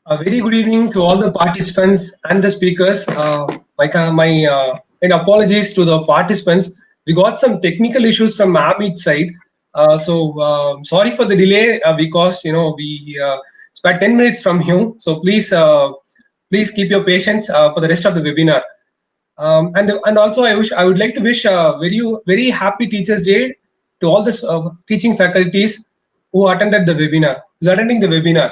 A very good evening to all the participants and the speakers. And apologies to the participants. We got some technical issues from Amit side. Sorry for the delay because we spent 10 minutes from you. So please keep your patience for the rest of the webinar. And also I would like to wish a very happy Teachers Day to all the teaching faculties who attended the webinar, who's attending the webinar.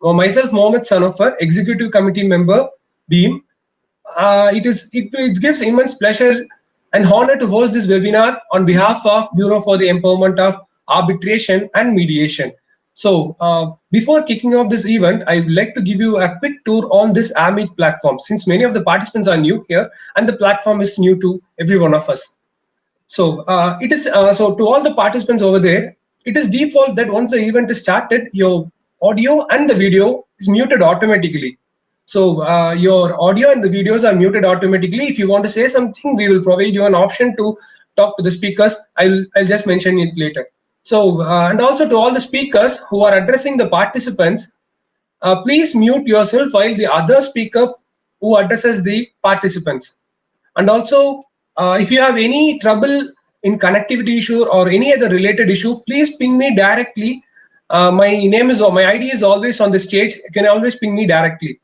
Myself, Mohammed Sanofer, Executive Committee Member, BEAM. It gives immense pleasure and honor to host this webinar on behalf of Bureau for the Empowerment of Arbitration and Mediation. So before kicking off this event, I would like to give you a quick tour on this AMIT platform, since many of the participants are new here and the platform is new to every one of us. So so to all the participants over there, it is default that once the event is started, your audio and the video is muted automatically. So your audio and the videos are muted automatically. If you want to say something, we will provide you an option to talk to the speakers. I'll just mention it later. So and also to all the speakers who are addressing the participants, please mute yourself while the other speaker who addresses the participants. And also, if you have any trouble in connectivity issue or any other related issue, please ping me directly. My ID is always on the stage. You can always ping me directly.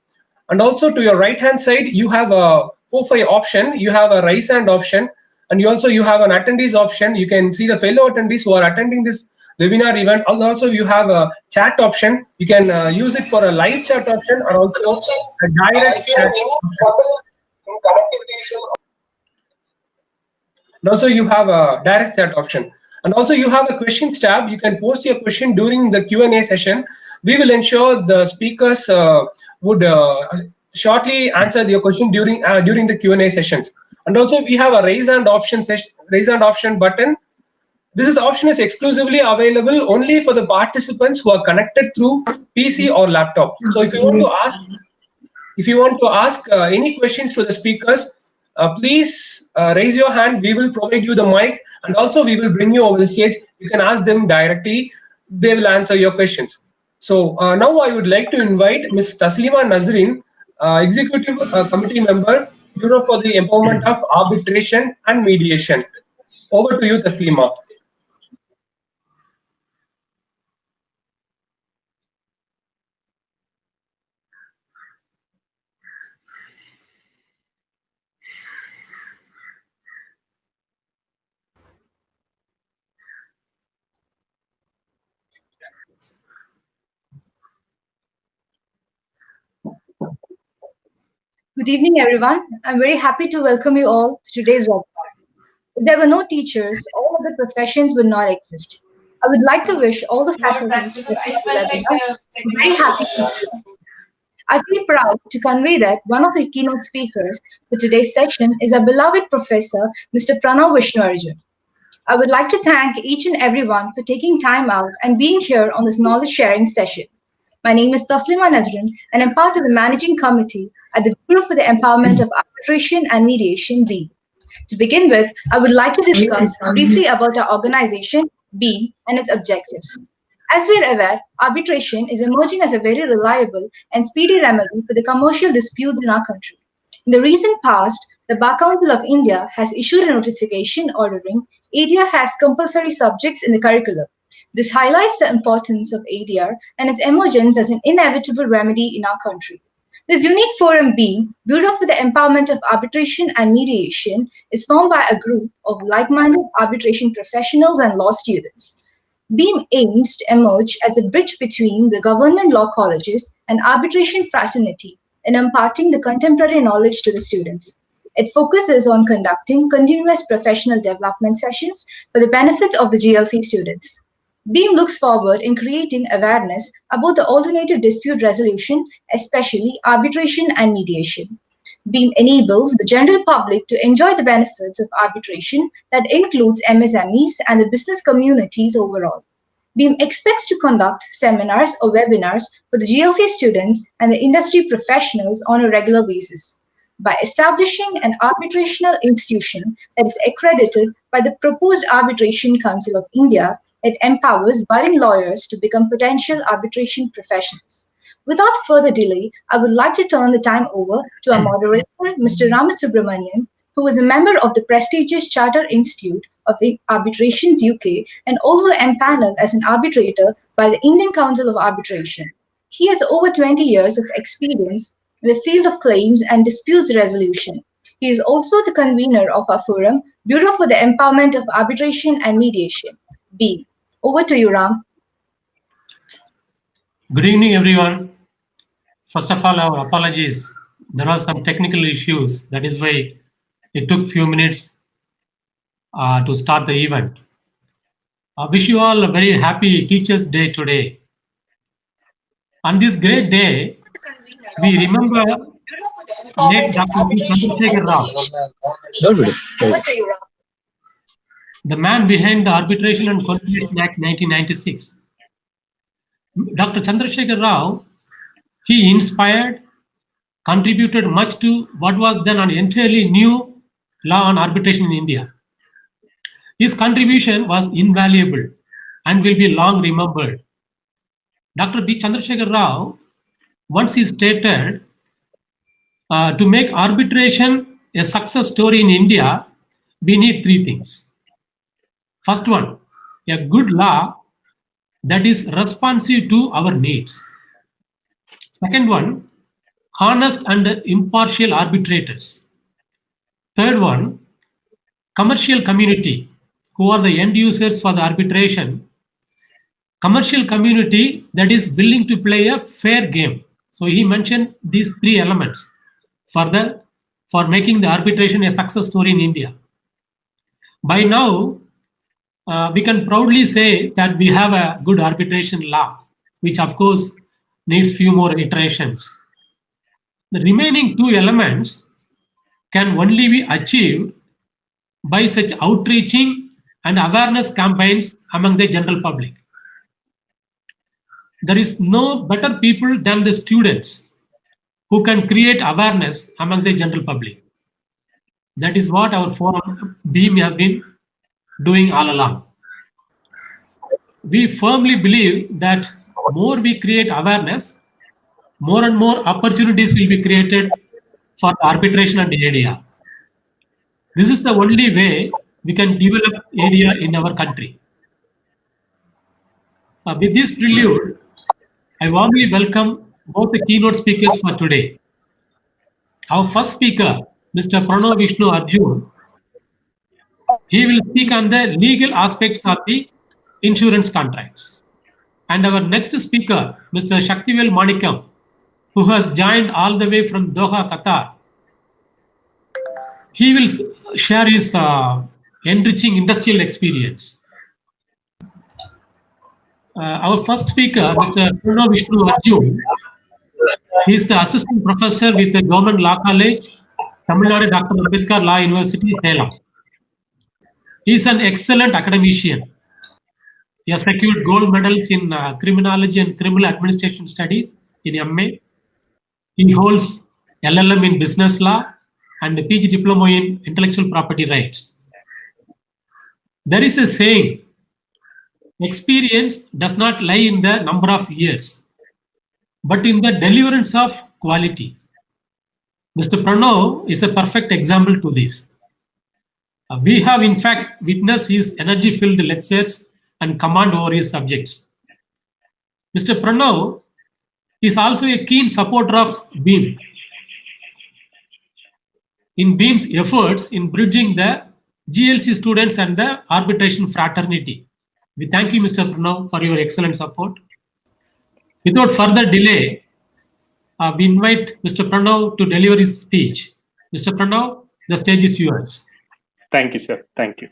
And also to your right hand side, you have a 4-5 option. You have a raise hand option, and you have an attendees option. You can see the fellow attendees who are attending this webinar event. Also, you have a chat option. You can use it for a live chat option or also a direct chat option. And also you have a direct chat option. And also you have a questions tab. You can post your question during the Q&A session. We will ensure the speakers would shortly answer your question during the Q&A sessions. And also we have a raise hand option button. This option is exclusively available only for the participants who are connected through PC or laptop. So if you want to ask any questions to the speakers, please raise your hand. We will provide you the mic, and also we will bring you over the stage. You can ask them directly. They will answer your questions. So now I would like to invite Ms. Taslima Nazreen, Executive Committee Member, Bureau for the Empowerment of Arbitration and Mediation. Over to you, Taslima. Good evening, everyone. I'm very happy to welcome you all to today's webinar. If there were no teachers, all other professions would not exist. I would like to wish all the faculties who attend the webinar a very happy Teachers' Day. I feel proud to convey that one of the keynote speakers for today's session is our beloved professor, Mr. Pranav Vishnuarjun. I would like to thank each and everyone for taking time out and being here on this knowledge sharing session. My name is Taslima Nazrin, and I'm part of the managing committee at the Bureau for the Empowerment of Arbitration and Mediation, BEAM. To begin with, I would like to discuss briefly about our organization, BEAM, and its objectives. As we are aware, arbitration is emerging as a very reliable and speedy remedy for the commercial disputes in our country. In the recent past, the Bar Council of India has issued a notification ordering ADR has compulsory subjects in the curriculum. This highlights the importance of ADR and its emergence as an inevitable remedy in our country. This unique forum BEAM, Bureau for the Empowerment of Arbitration and Mediation, is formed by a group of like-minded arbitration professionals and law students. BEAM aims to emerge as a bridge between the government law colleges and arbitration fraternity in imparting the contemporary knowledge to the students. It focuses on conducting continuous professional development sessions for the benefits of the GLC students. BEAM looks forward in creating awareness about the alternative dispute resolution, especially arbitration and mediation. BEAM enables the general public to enjoy the benefits of arbitration that includes MSMEs and the business communities overall. BEAM expects to conduct seminars or webinars for the GLC students and the industry professionals on a regular basis. By establishing an arbitrational institution that is accredited by the proposed Arbitration Council of India, It empowers budding lawyers to become potential arbitration professionals. Without further delay, I would like to turn the time over to our moderator, Mr. Ramasubramanian, who is a member of the prestigious Chartered Institute of Arbitrations UK and also empaneled as an arbitrator by the Indian Council of Arbitration. He has over 20 years of experience in the field of claims and disputes resolution. He is also the convener of our forum, Bureau for the Empowerment of Arbitration and Mediation, BEAM. Over to you, Ram. Good evening, everyone. First of all, our apologies. There are some technical issues. That is why it took few minutes to start the event. I wish you all a very happy Teachers' Day today. On this great day, we remember late Dr. B. Chandrasekhar Rao, the man behind the Arbitration and Conciliation Act 1996. Dr. Chandrasekhar Rao, he inspired, contributed much to what was then an entirely new law on arbitration in India. His contribution was invaluable and will be long remembered. Dr. B. Chandrasekhar Rao once he stated, to make arbitration a success story in India, we need three things. First one, a good law that is responsive to our needs. Second one, honest and impartial arbitrators. Third one, commercial community, who are the end users for the arbitration. Commercial community that is willing to play a fair game. So he mentioned these three elements for making the arbitration a success story in India. By now, we can proudly say that we have a good arbitration law, which of course needs few more iterations. The remaining two elements can only be achieved by such outreaching and awareness campaigns among the general public. There is no better people than the students who can create awareness among the general public. That is what our forum BEAM has been doing all along. We firmly believe that more we create awareness, more and more opportunities will be created for arbitration and ADR. This is the only way we can develop ADR in our country. With this prelude, I warmly welcome both the keynote speakers for today. Our first speaker, Mr. Pranav Vishnu Arjun, he will speak on the legal aspects of the insurance contracts. And our next speaker, Mr. Shaktivel Manikam, who has joined all the way from Doha, Qatar, he will share his enriching industrial experience. Our first speaker, Mr. Pranav Vishnu Arjun, he is the assistant professor with the Government Law College, Tamil Nadu Dr. Ambedkar Law University, Salem. He is an excellent academician. He has secured gold medals in criminology and criminal administration studies in MA. He holds LLM in business law and a PG diploma in intellectual property rights. There is a saying, experience does not lie in the number of years, but in the deliverance of quality. Mr. Pranav is a perfect example to this. We have in fact witnessed his energy-filled lectures and command over his subjects. Mr. Pranav is also a keen supporter of BEAM in BEAM's efforts in bridging the GLC students and the arbitration fraternity. We thank you, Mr. Pranav, for your excellent support. Without further delay, we invite Mr. Pranav to deliver his speech. Mr. Pranav, the stage is yours. Thank you, sir. Thank you.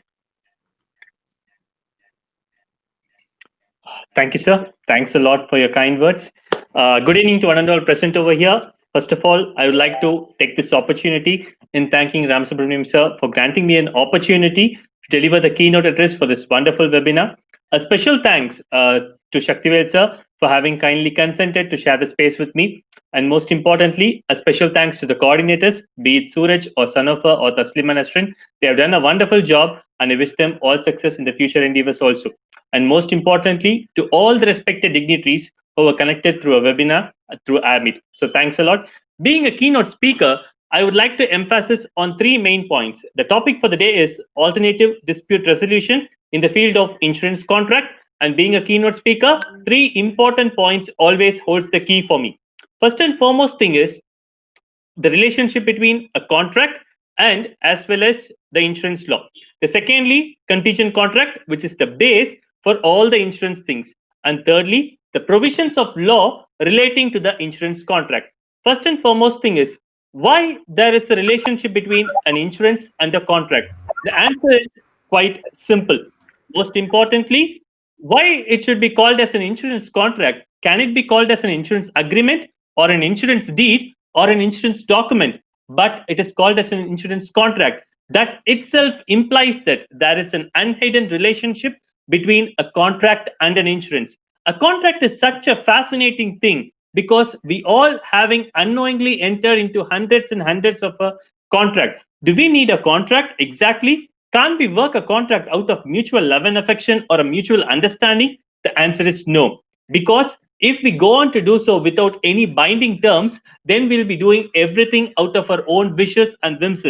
Thank you, sir. Thanks a lot for your kind words. Good evening to one and all present over here. First of all, I would like to take this opportunity in thanking Ramasubramanian sir for granting me an opportunity to deliver the keynote address for this wonderful webinar. A special thanks to Shaktivel sir for having kindly consented to share the space with me. And most importantly, a special thanks to the coordinators, be it Suraj or Sanofa or Taslima Nasrin. They have done a wonderful job and I wish them all success in the future endeavors also. and most importantly, to all the respected dignitaries who were connected through a webinar through AirMeet. So thanks a lot. Being a keynote speaker, I would like to emphasize on 3 main points. The topic for the day is alternative dispute resolution in the field of insurance contract. And being a keynote speaker, 3 important points always holds the key for me. First and foremost thing is the relationship between a contract and as well as the insurance law. The secondly, contingent contract, which is the base for all the insurance things. And thirdly, the provisions of law relating to the insurance contract. First and foremost thing is why there is a relationship between an insurance and a contract. The answer is quite simple. Most importantly, why it should be called as an insurance contract? Can it be called as an insurance agreement or an insurance deed or an insurance document? But it is called as an insurance contract. That itself implies that there is an unhidden relationship between a contract and an insurance. A contract is such a fascinating thing because we all having unknowingly entered into hundreds and hundreds of a contract. Do we need a contract? Exactly. Can't we work a contract out of mutual love and affection or a mutual understanding? The answer is no. Because if we go on to do so without any binding terms, then we'll be doing everything out of our own wishes and whims.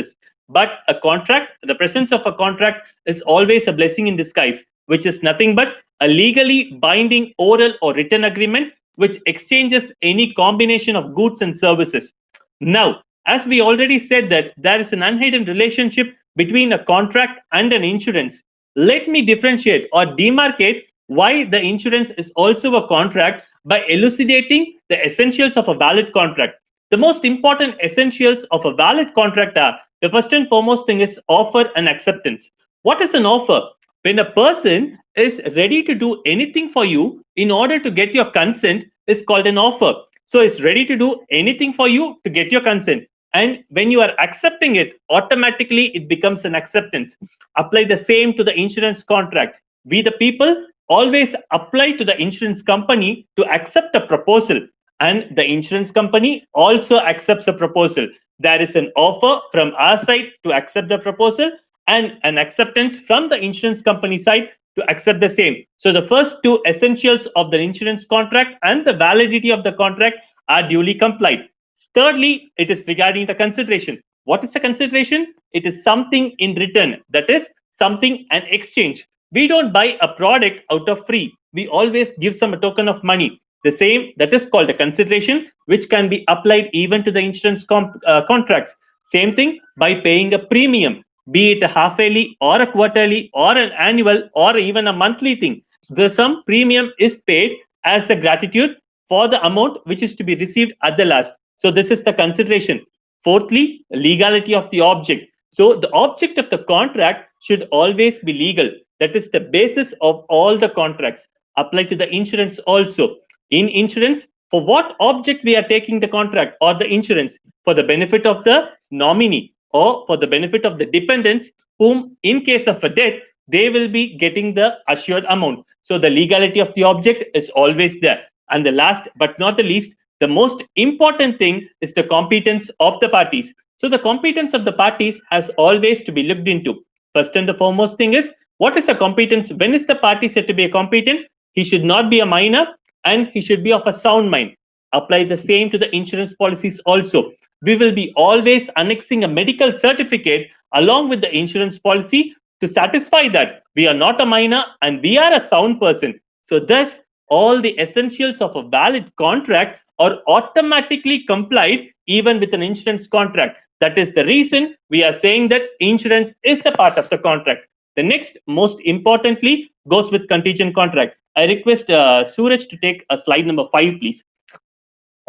But a contract, the presence of a contract is always a blessing in disguise, which is nothing but a legally binding oral or written agreement which exchanges any combination of goods and services. Now, as we already said that there is an unhidden relationship between a contract and an insurance, let me differentiate or demarcate why the insurance is also a contract by elucidating the essentials of a valid contract. The most important essentials of a valid contract are, the first and foremost thing is offer and acceptance. What is an offer? When a person is ready to do anything for you in order to get your consent is called an offer. So it's ready to do anything for you to get your consent. And when you are accepting it, automatically it becomes an acceptance. Apply the same to the insurance contract. We the people always apply to the insurance company to accept a proposal, and the insurance company also accepts a proposal. There is an offer from our side to accept the proposal and an acceptance from the insurance company side to accept the same. So the first 2 essentials of the insurance contract and the validity of the contract are duly complied. Thirdly, it is regarding the consideration. What is the consideration? It is something in return, that is something an exchange. We don't buy a product out of free. We always give some token of money. The same, that is called a consideration, which can be applied even to the insurance contracts. Same thing by paying a premium, be it a half-yearly or a quarterly or an annual or even a monthly thing. The some premium is paid as a gratitude for the amount which is to be received at the last. So this is the consideration. Fourthly, legality of the object. So the object of the contract should always be legal. That is the basis of all the contracts. Apply to the insurance also. In insurance, for what object we are taking the contract or the insurance? For the benefit of the nominee or for the benefit of the dependents, whom in case of a death, they will be getting the assured amount. So the legality of the object is always there. And the last but not the least, the most important thing is the competence of the parties. So the competence of the parties has always to be looked into. First and the foremost thing is, what is the competence? When is the party said to be a competent? He should not be a minor and he should be of a sound mind. Apply the same to the insurance policies also. We will be always annexing a medical certificate along with the insurance policy to satisfy that we are not a minor and we are a sound person. So thus, all the essentials of a valid contract are automatically complied even with an insurance contract. That is the reason we are saying that insurance is a part of the contract. The next, most importantly, goes with contingent contract. I request Suraj to take a slide number 5, please.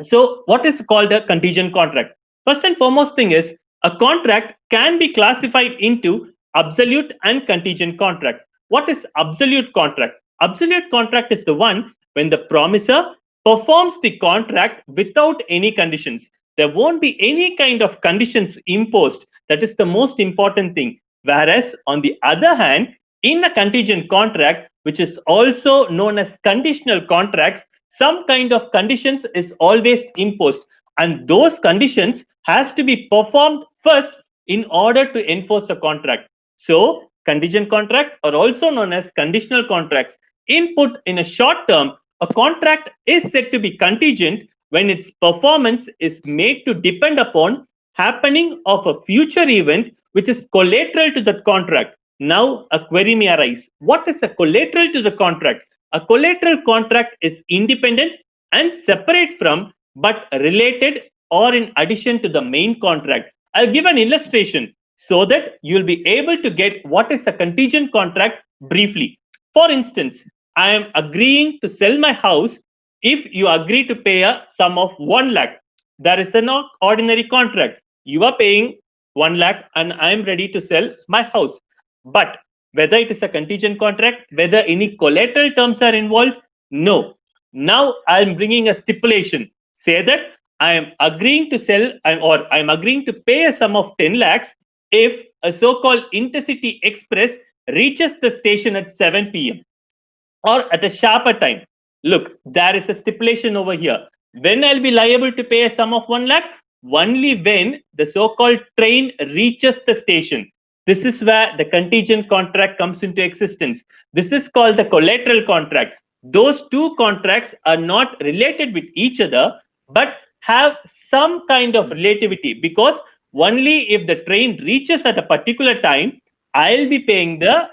So what is called a contingent contract? First and foremost thing is, a contract can be classified into absolute and contingent contract. What is absolute contract? Absolute contract is the one when the promisor performs the contract without any conditions. There won't be any kind of conditions imposed. That is the most important thing. Whereas on the other hand, in a contingent contract, which is also known as conditional contracts, some kind of conditions is always imposed. And those conditions has to be performed first in order to enforce a contract. So contingent contract are also known as conditional contracts. input in a short term, a contract is said to be contingent when its performance is made to depend upon happening of a future event which is collateral to that contract. Now, a query may arise. What is a collateral to the contract? A collateral contract is independent and separate from but related or in addition to the main contract. I'll give an illustration so that you'll be able to get what is a contingent contract briefly. For instance, I am agreeing to sell my house if you agree to pay a sum of 1 lakh. There is an ordinary contract. You are paying 1 lakh and I am ready to sell my house. But whether it is a contingent contract, whether any collateral terms are involved, no. Now I am bringing a stipulation. Say that I am agreeing to sell or I am agreeing to pay a sum of 10 lakhs if a so-called Intercity Express reaches the station at 7 p.m. or at a sharper time. Look, there is a stipulation over here. When I'll be liable to pay a sum of 1 lakh? Only when the so-called train reaches the station. This is where the contingent contract comes into existence. This is called the collateral contract. Those two contracts are not related with each other, but have some kind of relativity, because only if the train reaches at a particular time, I'll be paying the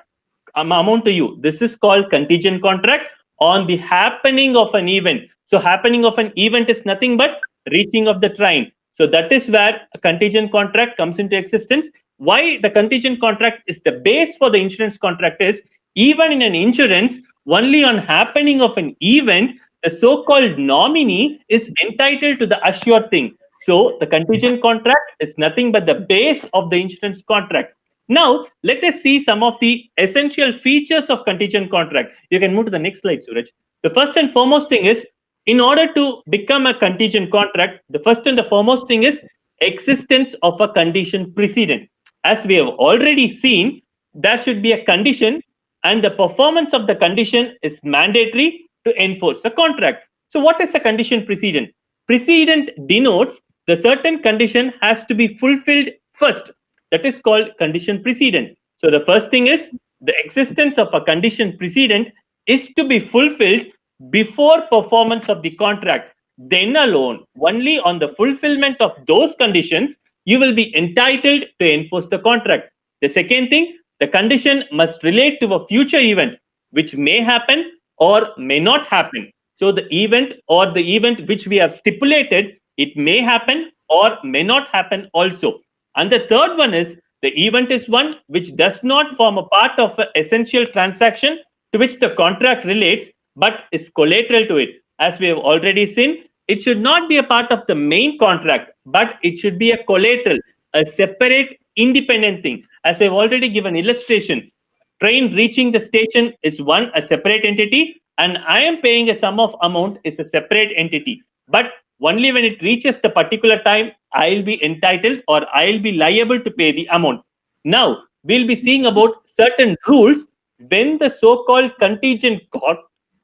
amount to you. This is called contingent contract on the happening of an event. So happening of an event is nothing but reaching of the train. So that is where a contingent contract comes into existence. Why the contingent contract is the base for the insurance contract is, even in an insurance, only on happening of an event, the so-called nominee is entitled to the assured thing. So the contingent contract is nothing but the base of the insurance contract. Now, let us see some of the essential features of contingent contract. You can move to the next slide, Suraj. The first and foremost thing is, in order to become a contingent contract, the first and the foremost thing is existence of a condition precedent. As we have already seen, there should be a condition and the performance of the condition is mandatory to enforce a contract. So what is a condition precedent? Precedent denotes the certain condition has to be fulfilled first. That is called condition precedent. So the first thing is the existence of a condition precedent is to be fulfilled before performance of the contract. Then alone, only on the fulfillment of those conditions, you will be entitled to enforce the contract. The second thing, the condition must relate to a future event which may happen or may not happen. So the event or the event which we have stipulated, it may happen or may not happen also. And the third one is the event is one which does not form a part of an essential transaction to which the contract relates, but is collateral to it. As we have already seen, it should not be a part of the main contract, but it should be a collateral, a separate, independent thing. As I've already given illustration, train reaching the station is one, a separate entity, and I am paying a sum of amount is a separate entity. But only when it reaches the particular time, I'll be entitled or I'll be liable to pay the amount. Now, we'll be seeing about certain rules when the so-called contingent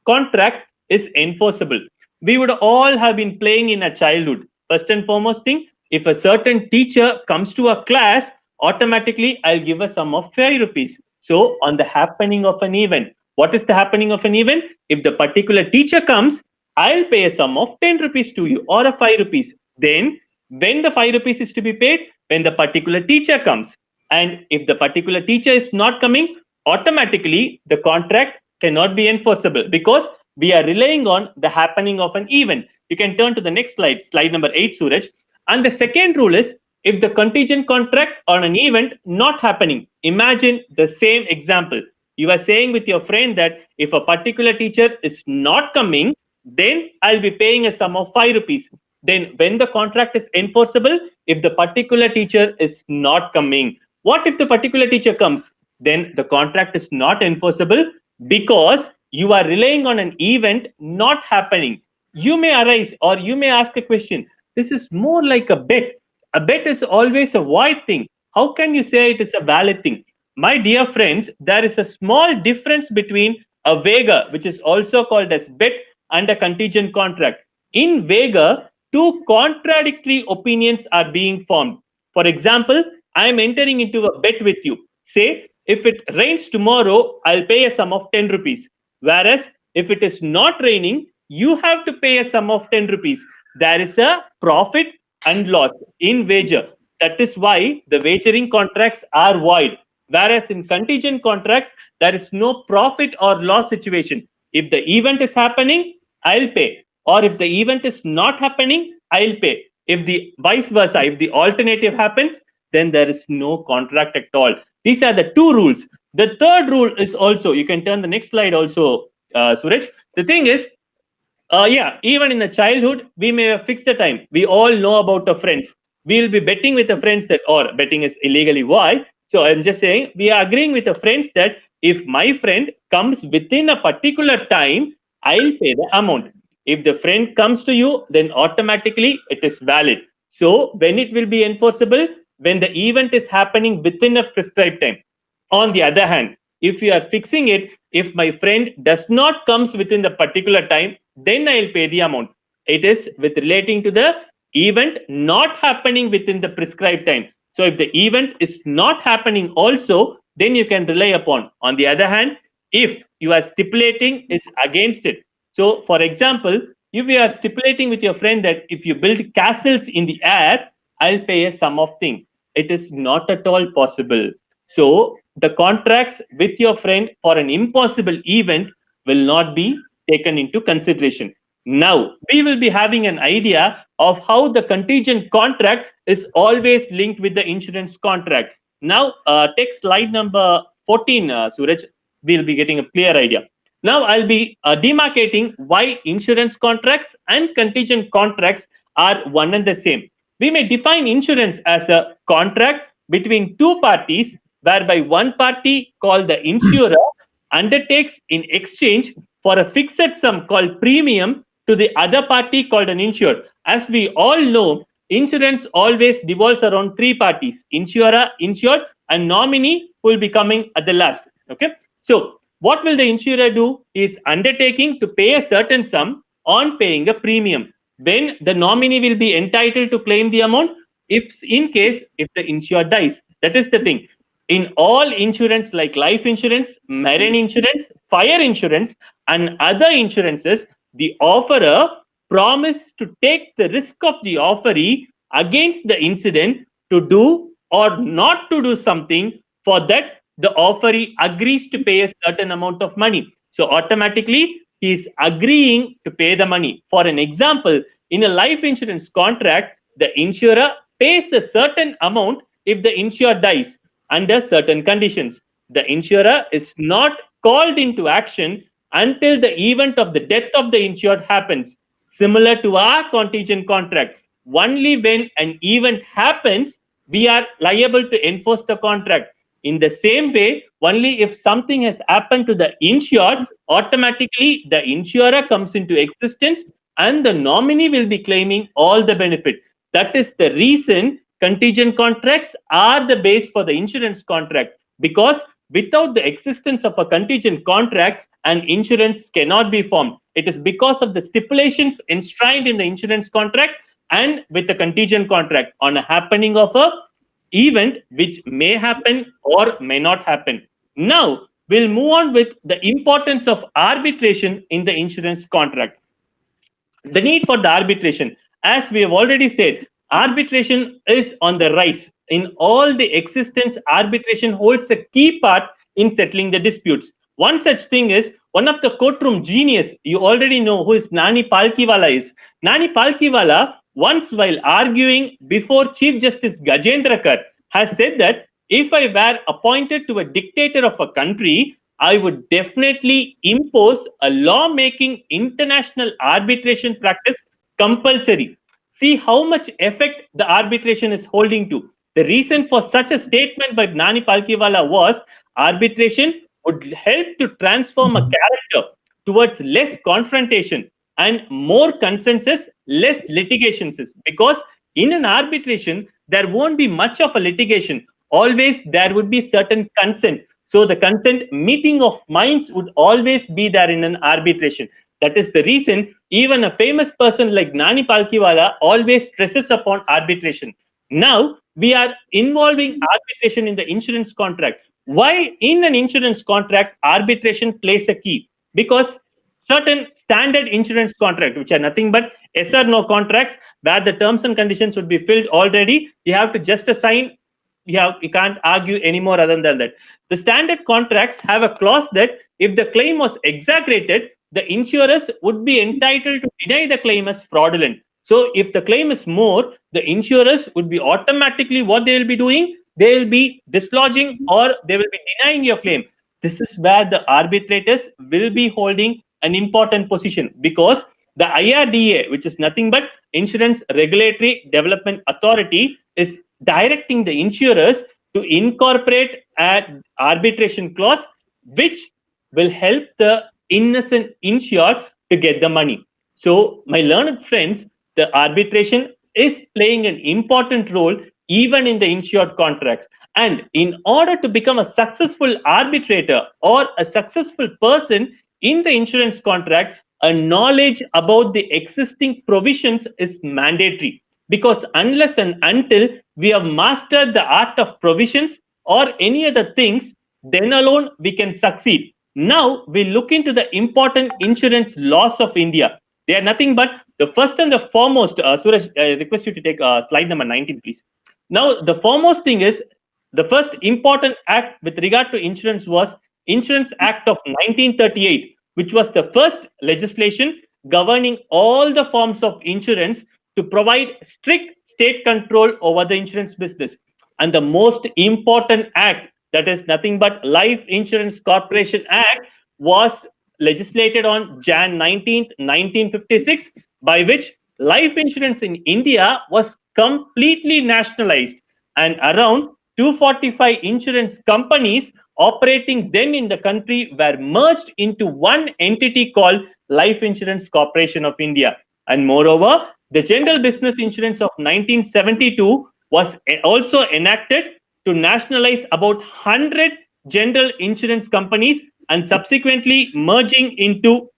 contract is enforceable. We would all have been playing in a childhood. First and foremost thing, if a certain teacher comes to a class, automatically I'll give a sum of 5 rupees. So on the happening of an event, what is the happening of an event? If the particular teacher comes, I'll pay a sum of 10 rupees to you or a 5 rupees. Then when the 5 rupees is to be paid, when the particular teacher comes. And if the particular teacher is not coming, automatically the contract cannot be enforceable because we are relying on the happening of an event. You can turn to the next slide, slide number 8, Suraj. And the second rule is, if the contingent contract on an event not happening, imagine the same example. You are saying with your friend that if a particular teacher is not coming, then I'll be paying a sum of 5 rupees. Then when the contract is enforceable, if the particular teacher is not coming. What if the particular teacher comes? Then the contract is not enforceable because you are relying on an event not happening. You may arise or you may ask a question. This is more like a bet. A bet is always a void thing. How can you say it is a valid thing? My dear friends, there is a small difference between a wager, which is also called as bet, and a contingent contract. In wager, two contradictory opinions are being formed. For example, I am entering into a bet with you. Say, if it rains tomorrow, I'll pay a sum of 10 rupees. Whereas if it is not raining, you have to pay a sum of 10 rupees. There is a profit and loss in wager. That is why the wagering contracts are void. Whereas in contingent contracts, there is no profit or loss situation. If the event is happening, I'll pay. Or if the event is not happening, I'll pay. If the vice versa, if the alternative happens, then there is no contract at all. These are the two rules. The third rule is also, you can turn the next slide also, Suraj. The thing is, even in the childhood, we may have fixed the time. We all know about the friends. We'll be betting with the friends that, or betting is illegally. Why? So I'm just saying, we are agreeing with the friends that if my friend comes within a particular time, I'll pay the amount. If the friend comes to you, then automatically it is valid. So when it will be enforceable? When the event is happening within a prescribed time. On the other hand, if you are fixing it, if my friend does not comes within the particular time, then I'll pay the amount. It is with relating to the event not happening within the prescribed time. So if the event is not happening also, then you can rely upon. On the other hand, if you are stipulating is against it. So for example, if you are stipulating with your friend that if you build castles in the air, I'll pay a sum of thing. It is not at all possible. So the contracts with your friend for an impossible event will not be taken into consideration. Now, we will be having an idea of how the contingent contract is always linked with the insurance contract. Now, take slide number 14, Suraj. We'll be getting a clear idea. Now, I'll be demarcating why insurance contracts and contingent contracts are one and the same. We may define insurance as a contract between two parties whereby one party called the insurer undertakes in exchange for a fixed sum called premium to the other party called an insured. As we all know, insurance always revolves around three parties: insurer, insured, and nominee, who will be coming at the last. Okay, so what will the insurer do? Is undertaking to pay a certain sum on paying a premium. When the nominee will be entitled to claim the amount, if the insured dies. That is the thing. In all insurance like life insurance, marine insurance, fire insurance, and other insurances, the offerer promised to take the risk of the offeree against the incident to do or not to do something. For that, the offeree agrees to pay a certain amount of money. So automatically, he is agreeing to pay the money. For an example, in a life insurance contract, the insurer pays a certain amount if the insured dies under certain conditions. The insurer is not called into action until the event of the death of the insured happens. Similar to our contingent contract, only when an event happens, we are liable to enforce the contract. In the same way, only if something has happened to the insured, automatically the insurer comes into existence and the nominee will be claiming all the benefit. That is the reason contingent contracts are the base for the insurance contract, because without the existence of a contingent contract, an insurance cannot be formed. It is because of the stipulations enshrined in the insurance contract and with the contingent contract on a happening of a event which may happen or may not happen. Now, we'll move on with the importance of arbitration in the insurance contract. The need for the arbitration, as we have already said, arbitration is on the rise. In all the existence, arbitration holds a key part in settling the disputes. One such thing is one of the courtroom genius, you already know who is Nani Palkiwala is. Nani Palkiwala, once while arguing before Chief Justice Gajendra, has said that if I were appointed to a dictator of a country, I would definitely impose a law-making international arbitration practice compulsory. See how much effect the arbitration is holding to. The reason for such a statement by Nani Palkiwala was arbitration would help to transform a character towards less confrontation and more consensus, less litigations. Because in an arbitration, there won't be much of a litigation. Always there would be certain consent. So the consent meeting of minds would always be there in an arbitration. That is the reason even a famous person like Nani Palkiwala always stresses upon arbitration. Now, we are involving arbitration in the insurance contract. Why in an insurance contract, arbitration plays a key? because certain standard insurance contract, which are nothing but yes or no contracts, where the terms and conditions would be filled already, you have to just assign. You can't argue anymore other than that. The standard contracts have a clause that if the claim was exaggerated, the insurers would be entitled to deny the claim as fraudulent. So if the claim is more, the insurers would be automatically, what they will be doing, they will be dislodging or they will be denying your claim. This is where the arbitrators will be holding an important position, because the IRDA, which is nothing but Insurance Regulatory Development Authority, is directing the insurers to incorporate an arbitration clause which will help the innocent insured to get the money. So, my learned friends, the arbitration is playing an important role even in the insured contracts. And in order to become a successful arbitrator or a successful person in the insurance contract, a knowledge about the existing provisions is mandatory, because unless and until we have mastered the art of provisions or any other things, then alone we can succeed. Now we look into the important insurance laws of India. They are nothing but the first and the foremost. Suraj, I request you to take slide number 19, please. Now the foremost thing is, the first important act with regard to insurance was Insurance Act of 1938, which was the first legislation governing all the forms of insurance to provide strict state control over the insurance business. And the most important act, that is nothing but Life Insurance Corporation Act, was legislated on Jan 19th, 1956, by which life insurance in India was completely nationalized, and around 245 insurance companies operating then in the country were merged into one entity called Life Insurance Corporation of India. And moreover, the General Business Insurance of 1972 was also enacted to nationalize about 100 general insurance companies and subsequently merging into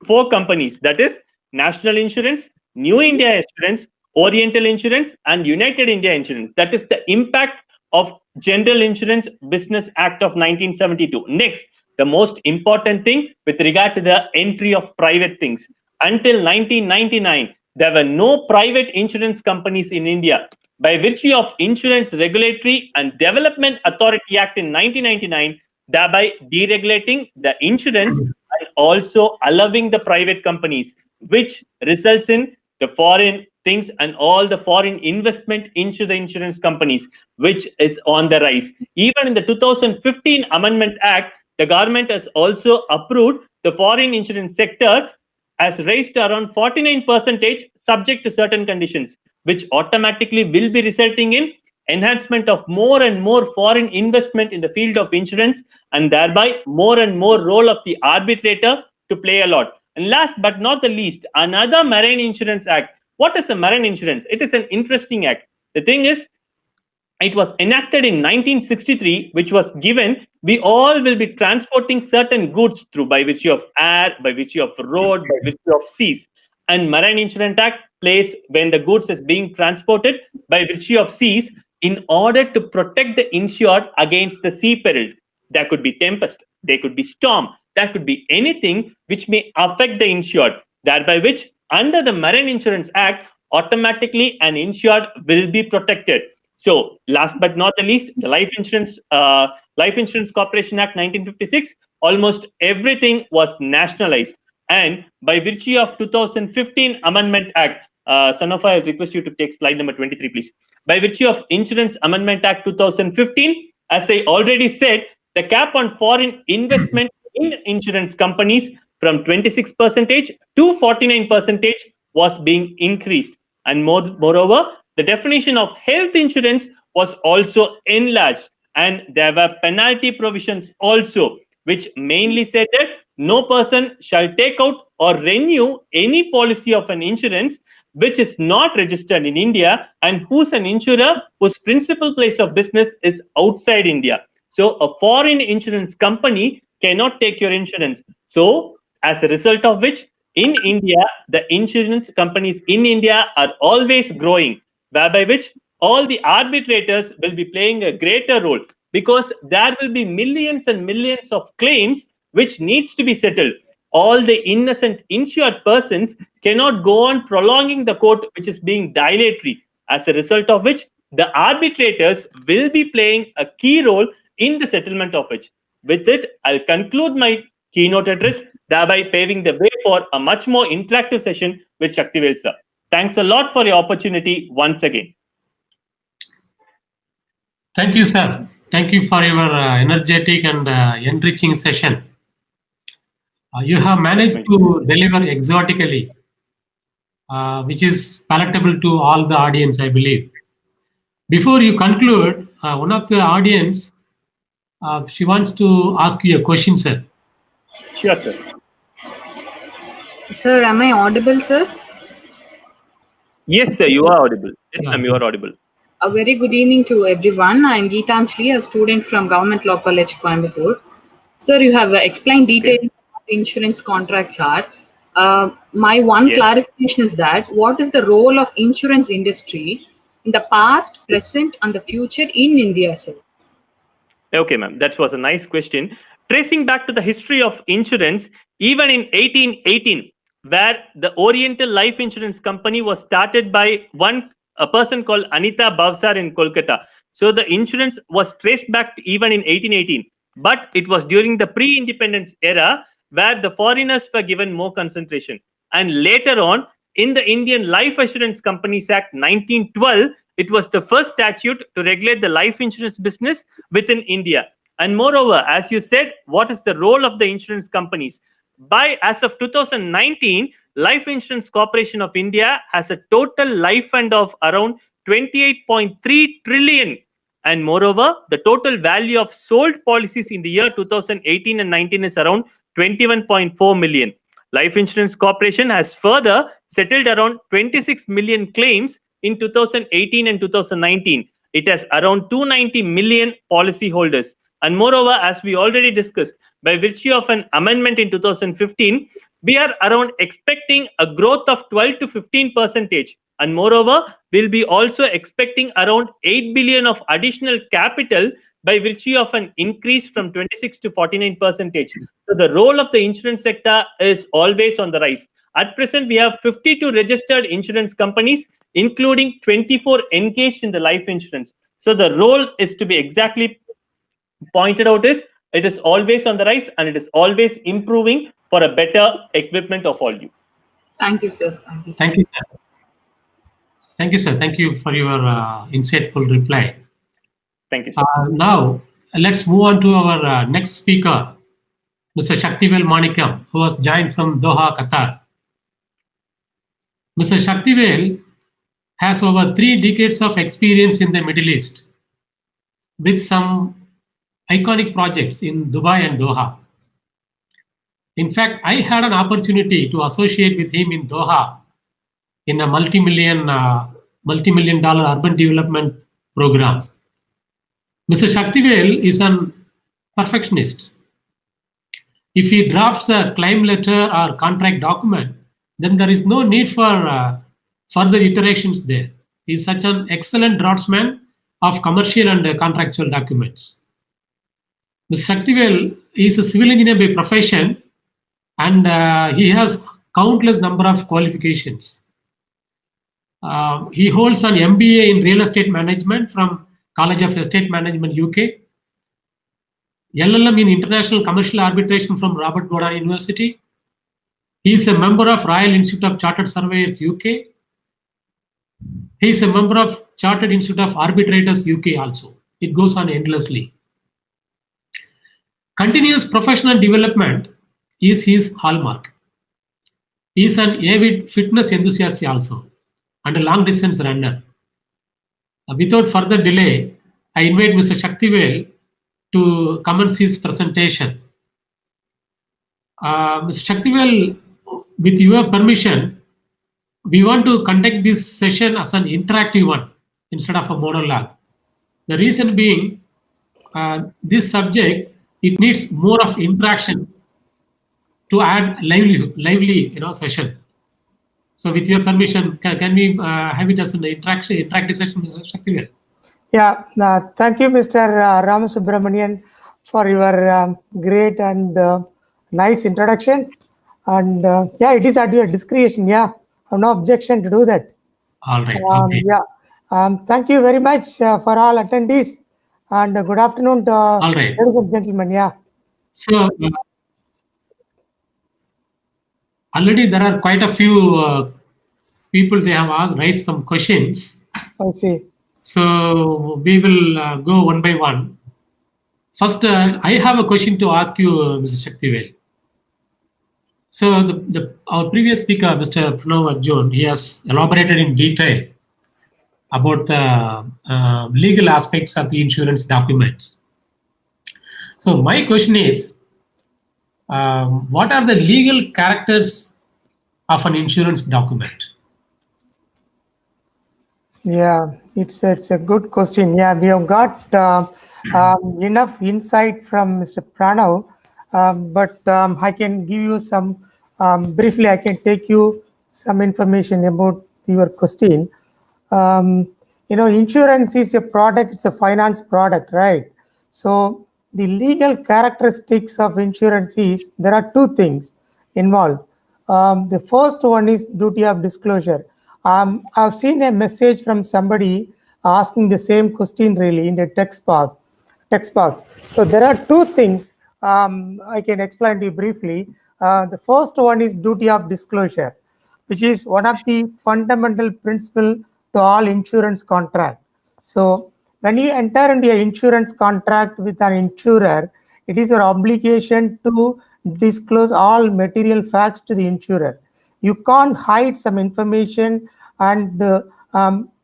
4 companies, that is National Insurance, New India Insurance, Oriental Insurance, and United India Insurance. That is the impact of General Insurance Business Act of 1972. Next, the most important thing with regard to the entry of private things. Until 1999, there were no private insurance companies in India. By virtue of Insurance Regulatory and Development Authority Act in 1999, thereby deregulating the insurance and also allowing the private companies, which results in the foreign things and all the foreign investment into the insurance companies, which is on the rise. Even in the 2015 Amendment Act, the government has also approved the foreign insurance sector has raised around 49% subject to certain conditions, which automatically will be resulting in enhancement of more and more foreign investment in the field of insurance, and thereby more and more role of the arbitrator to play a lot. And last but not the least, another Marine Insurance Act. What is a marine insurance? It is an interesting act. The thing is, it was enacted in 1963, which was given, we all will be transporting certain goods through by virtue of air, by virtue of road, by virtue of seas. And Marine Insurance Act plays when the goods is being transported by virtue of seas in order to protect the insured against the sea peril. There could be tempest, there could be storm, there could be anything which may affect the insured, thereby which under the Marine Insurance Act, automatically an insured will be protected. So last but not the least, the Life Insurance Corporation Act 1956, almost everything was nationalized. And by virtue of 2015 Amendment Act, Sanofa, I request you to take slide number 23, please. By virtue of Insurance Amendment Act 2015, as I already said, the cap on foreign investment in insurance companies from 26% to 49% was being increased. And moreover, the definition of health insurance was also enlarged, and there were penalty provisions also, which mainly said that no person shall take out or renew any policy of an insurance which is not registered in India and who's an insurer whose principal place of business is outside India. So a foreign insurance company cannot take your insurance. So as a result of which, in India, the insurance companies in India are always growing, whereby which all the arbitrators will be playing a greater role, because there will be millions and millions of claims which needs to be settled. All the innocent insured persons cannot go on prolonging the court, which is being dilatory, as a result of which the arbitrators will be playing a key role in the settlement of which. With it, I'll conclude my keynote address, thereby paving the way for a much more interactive session with Shaktivel sir. Thanks a lot for your opportunity once again. Thank you, sir. Thank you for your energetic and enriching session. You have managed to deliver exotically, which is palatable to all the audience, I believe. Before you conclude, one of the audience, she wants to ask you a question, sir. Sure, sir. Sir, am I audible, sir? Yes, sir, you are audible. Yes, ma'am, you are audible. A very good evening to everyone. I am Geetanjali, a student from Government Law College, Coimbatore. Sir, you have explained details what insurance contracts are. My one clarification is that what is the role of insurance industry in the past, present, and the future in India, sir? Okay, ma'am, that was a nice question. Tracing back to the history of insurance, even in 1818, where the Oriental Life Insurance Company was started by a person called Anita Bhavsar in Kolkata. So the insurance was traced back to even in 1818, but it was during the pre-independence era where the foreigners were given more concentration. And later on, in the Indian Life Assurance Companies Act 1912, it was the first statute to regulate the life insurance business within India. And moreover, as you said, what is the role of the insurance companies? As of 2019, Life Insurance Corporation of India has a total life fund of around 28.3 trillion. And moreover, the total value of sold policies in the year 2018 and 19 is around 21.4 million. Life Insurance Corporation has further settled around 26 million claims in 2018 and 2019. It has around 290 million policy holders. And moreover, as we already discussed, by virtue of an amendment in 2015, we are around expecting a growth of 12 to 15%. And moreover, we'll be also expecting around 8 billion of additional capital by virtue of an increase from 26 to 49%. So the role of the insurance sector is always on the rise. At present, we have 52 registered insurance companies, including 24 engaged in the life insurance. So the role is to be exactly pointed out is it is always on the rise and it is always improving for a better equipment of all you. Thank you, sir. Thank you, sir. Thank you, sir. Thank you, sir. Thank you for your insightful reply. Thank you, sir. Now, let's move on to our next speaker, Mr. Shaktivel Manikam, who was joined from Doha, Qatar. Mr. Shaktivel has over 3 decades of experience in the Middle East with some iconic projects in Dubai and Doha. In fact, I had an opportunity to associate with him in Doha in a multi-million dollar urban development program. Mr. Shaktivel is a perfectionist. If he drafts a claim letter or contract document, then there is no need for further iterations there. He is such an excellent draftsman of commercial and contractual documents. Mr. Shaktivel is a civil engineer by profession, and he has countless number of qualifications. He holds an MBA in real estate management from College of Estate Management, UK, LLM in International Commercial Arbitration from Robert Gordon University. He is a member of Royal Institute of Chartered Surveyors, UK. He is a member of Chartered Institute of Arbitrators, UK also. It goes on endlessly. Continuous professional development is his hallmark. He is an avid fitness enthusiast also and a long distance runner. Without further delay, I invite Mr. Shaktivel to commence his presentation. Mr. Shaktivel, with your permission, we want to conduct this session as an interactive one instead of a monologue. The reason being, this subject, it needs more of interaction to add lively session. So with your permission, can we have it as an interactive session, Mr. Shaktivel? Yeah, thank you, Mr. Ramasubramanian, for your great and Nice introduction. And yeah, it is at your discretion. Yeah, I have no objection to do that. All right. Okay. Yeah. Thank you very much for all attendees. And good afternoon to all right, ladies and gentlemen. Yeah. So already there are quite a few people, they have raised some questions. I see. So we will go one by one. First, I have a question to ask you, Mr. Shaktivel. So our previous speaker, Mr. Pranav Arjun, he has elaborated in detail about the legal aspects of the insurance documents. So my question is, what are the legal characters of an insurance document? Yeah, it's a good question. Yeah, we have got enough insight from Mr. Pranav, but I can give you some briefly. I can take you some information about your question. Insurance is a product. It's a finance product, right? So the legal characteristics of insurance is there are two things involved. The first one is duty of disclosure. I've seen a message from somebody asking the same question really in the text box. So there are two things I can explain to you briefly. The first one is duty of disclosure, which is one of the fundamental principles to all insurance contract. So when you enter into an insurance contract with an insurer, it is your obligation to disclose all material facts to the insurer. You can't hide some information and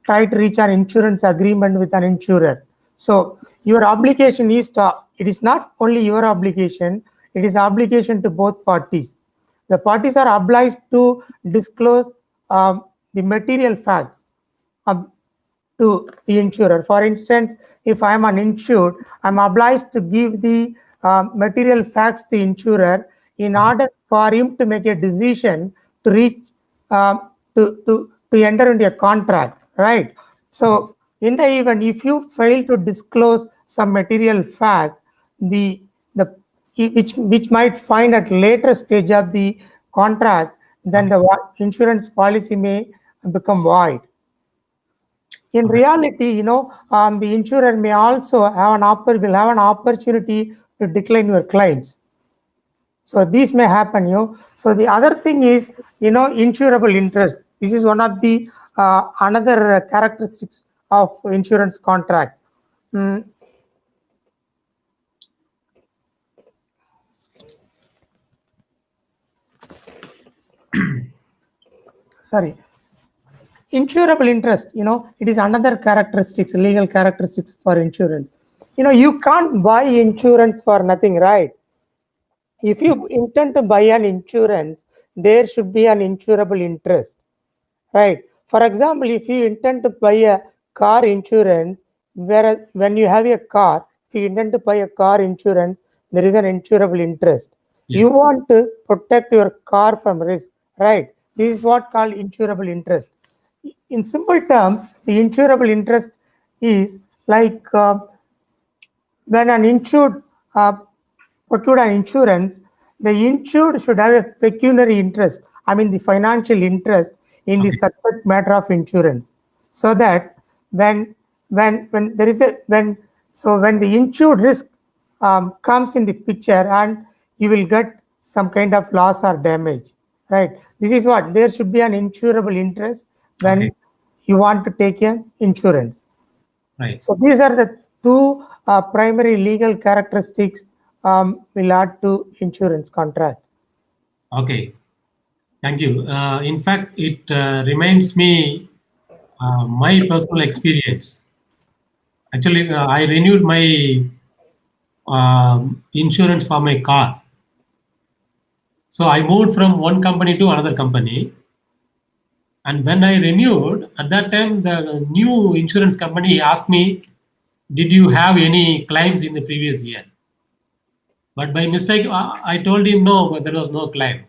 try to reach an insurance agreement with an insurer. So your obligation is it is not only your obligation, it is obligation to both parties. The parties are obliged to disclose the material facts to the insurer. For instance, if I am an insured, I'm obliged to give the material facts to insurer in order for him to make a decision to reach to enter into a contract, right? So in the event if you fail to disclose some material fact, which might find at later stage of the contract, then the insurance policy may become void. In reality, the insurer may also have an opportunity to decline your claims. So these may happen. So the other thing is, insurable interest. This is one of the another characteristics of insurance contract. Sorry. Insurable interest, it is another characteristics, legal characteristics for insurance. You can't buy insurance for nothing, right? If you intend to buy an insurance, there should be an insurable interest, right? For example, if you intend to buy a car insurance, whereas when you have a car, if you intend to buy a car insurance, there is an insurable interest. Yes. You want to protect your car from risk, right? This is what called insurable interest. In simple terms, the insurable interest is like when an insured procured an insurance, the insured should have a pecuniary interest, I mean the financial interest in the subject matter of insurance, so that when the insured risk comes in the picture and you will get some kind of loss or damage, right? This is what there should be an insurable interest when you want to take an insurance. Right. So these are the two primary legal characteristics will add to insurance contract. Okay, thank you. In fact, it reminds me my personal experience. Actually, I renewed my insurance for my car. So I moved from one company to another company. And when I renewed, at that time, the new insurance company asked me, did you have any claims in the previous year? But by mistake, I told him no, but there was no claim.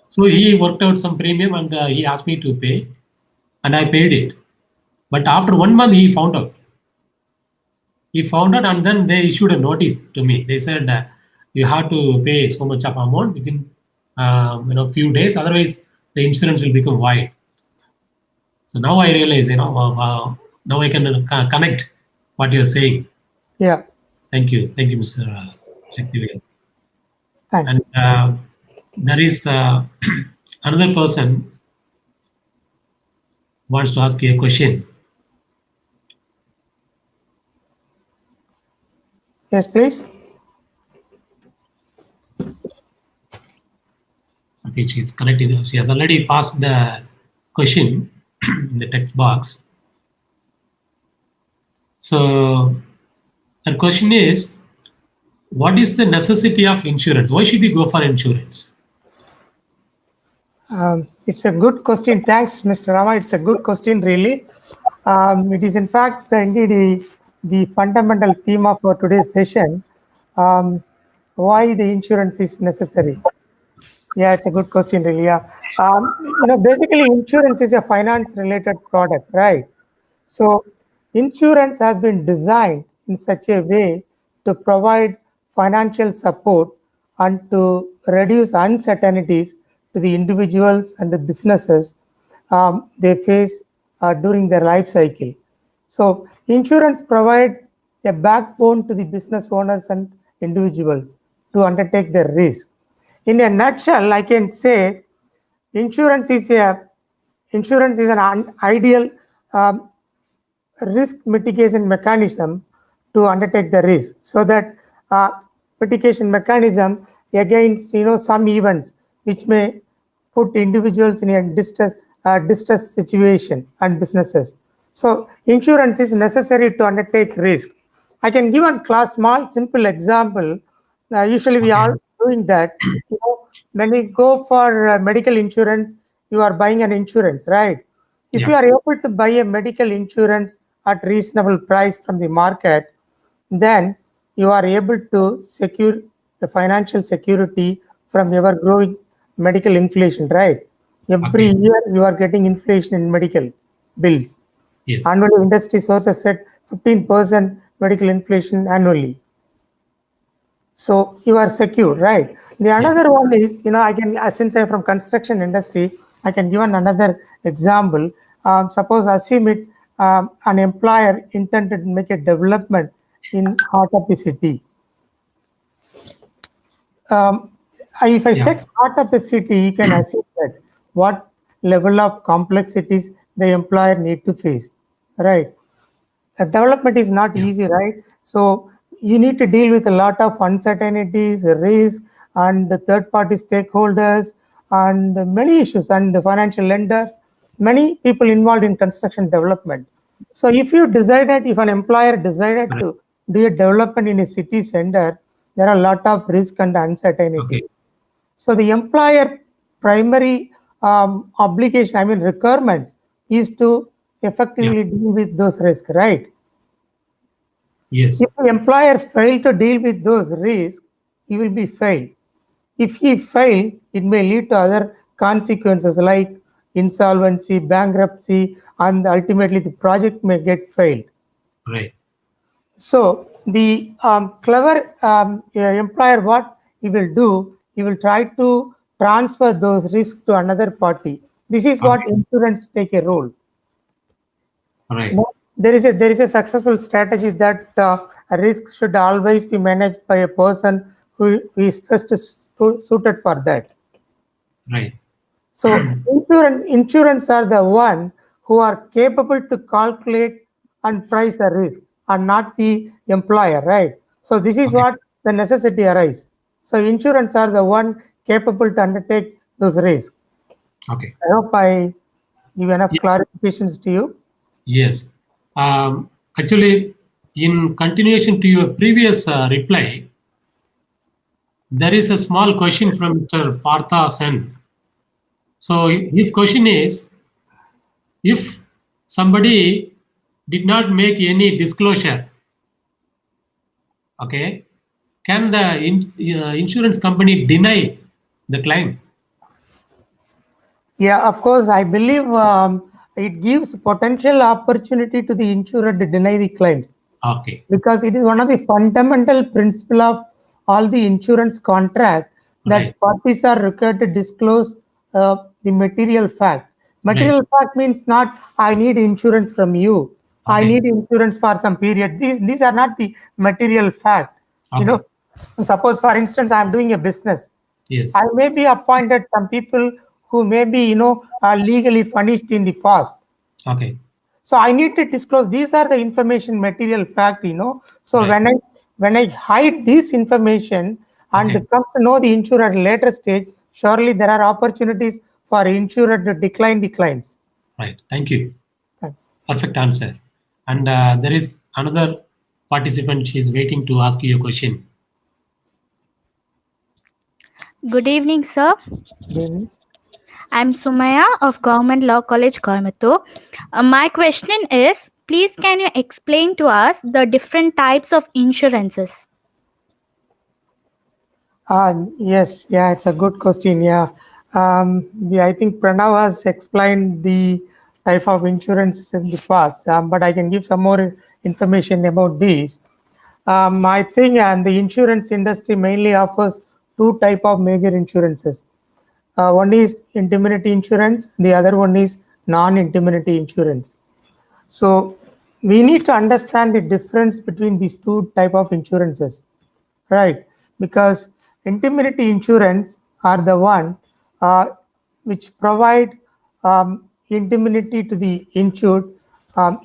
So he worked out some premium and he asked me to pay, and I paid it. But after 1 month, he found out. He found out, and then they issued a notice to me. They said, you have to pay so much of amount within few days. Otherwise, the insurance will become void. So now I realize, now I can connect what you're saying. Yeah. Thank you, Mr. Shakti. Thanks. And there is another person wants to ask you a question. Yes, please. I think she's connected. She has already passed the question in the text box. So her question is, what is the necessity of insurance? Why should we go for insurance? It's a good question. Thanks, Mr. Rama. It's a good question, really. It is, in fact, indeed the fundamental theme of our today's session. Why the insurance is necessary? Yeah, it's a good question, really. Yeah. Basically, insurance is a finance-related product, right? So, insurance has been designed in such a way to provide financial support and to reduce uncertainties to the individuals and the businesses they face during their life cycle. So, insurance provides a backbone to the business owners and individuals to undertake their risk. In a nutshell, I can say insurance is an ideal risk mitigation mechanism to undertake the risk, so that mitigation mechanism against some events which may put individuals in a distress situation and businesses. So insurance is necessary to undertake risk. I can give a small simple example. Usually we are doing that. When you go for medical insurance, you are buying an insurance, right? If you are able to buy a medical insurance at reasonable price from the market, then you are able to secure the financial security from ever growing medical inflation, right? Every year you are getting inflation in medical bills. Yes. Annually, industry sources said 15% medical inflation annually. So you are secure, right? The another one is, I can, since I'm from construction industry, I can give another example. Suppose assume it, an employer intended to make a development in heart of the city. If I set heart of the city, you can assume that what level of complexities the employer need to face, right? The development is not easy, right? So you need to deal with a lot of uncertainties, risk, and the third-party stakeholders, and many issues, and the financial lenders, many people involved in construction development. So if an employer decided to do a development in a city center, there are a lot of risk and uncertainties. So the employer primary obligation, requirements, is to effectively deal with those risks, right? Yes. If the employer failed to deal with those risks, he will be failed. If he failed, it may lead to other consequences like insolvency, bankruptcy, and ultimately the project may get failed. Right. So the clever employer, what he will do, he will try to transfer those risks to another party. This is what insurance take a role. Right. Now, there is a successful strategy that a risk should always be managed by a person who is best suited for that. Right. So insurance are the one who are capable to calculate and price a risk, and not the employer, right? So this is what the necessity arises. So insurance are the one capable to undertake those risks. Okay. I hope I give enough clarifications to you. Yes. Actually, in continuation to your previous reply, there is a small question from Mr. Partha Sen. So his question is, if somebody did not make any disclosure, can the insurance company deny the claim? Yeah, of course. I believe it gives potential opportunity to the insurer to deny the claims. Okay. Because it is one of the fundamental principle of all the insurance contract that Right. parties are required to disclose the material fact. Material fact means not I need insurance from you. I Okay. need insurance for some period. These are not the material fact. You Okay. know, suppose for instance, I'm doing a business. Yes. I may be appointed some people who may be, are legally furnished in the past. Okay. So I need to disclose. These are the information material fact, So Right. when I hide this information and Okay. come to know the insurer at a later stage, surely there are opportunities for insurer to decline the claims. Right. Thank you. Thank Perfect answer. And there is another participant. She is waiting to ask you a question. Good evening, sir. you. I'm Sumaya of Government Law College, Coimbatore. My question is, please can you explain to us the different types of insurances? Yes, yeah, it's a good question. Yeah, I think Pranav has explained the type of insurances in the past, but I can give some more information about these. I think the insurance industry mainly offers two type of major insurances. One is indemnity insurance, the other one is non-indemnity insurance. So we need to understand the difference between these two type of insurances, right? Because indemnity insurance are the one which provide indemnity to the insured. I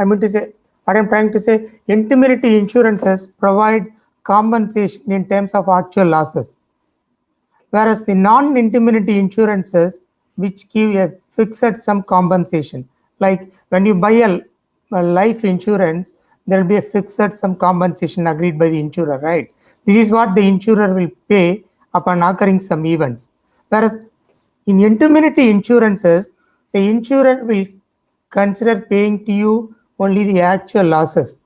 mean to say, what I'm trying to say, indemnity insurances provide compensation in terms of actual losses, whereas the non-indemnity insurances which give a fixed sum compensation, like when you buy a life insurance, there will be a fixed sum compensation agreed by the insurer, right? This is what the insurer will pay upon occurring some events, whereas in indemnity insurances, the insurer will consider paying to you only the actual losses,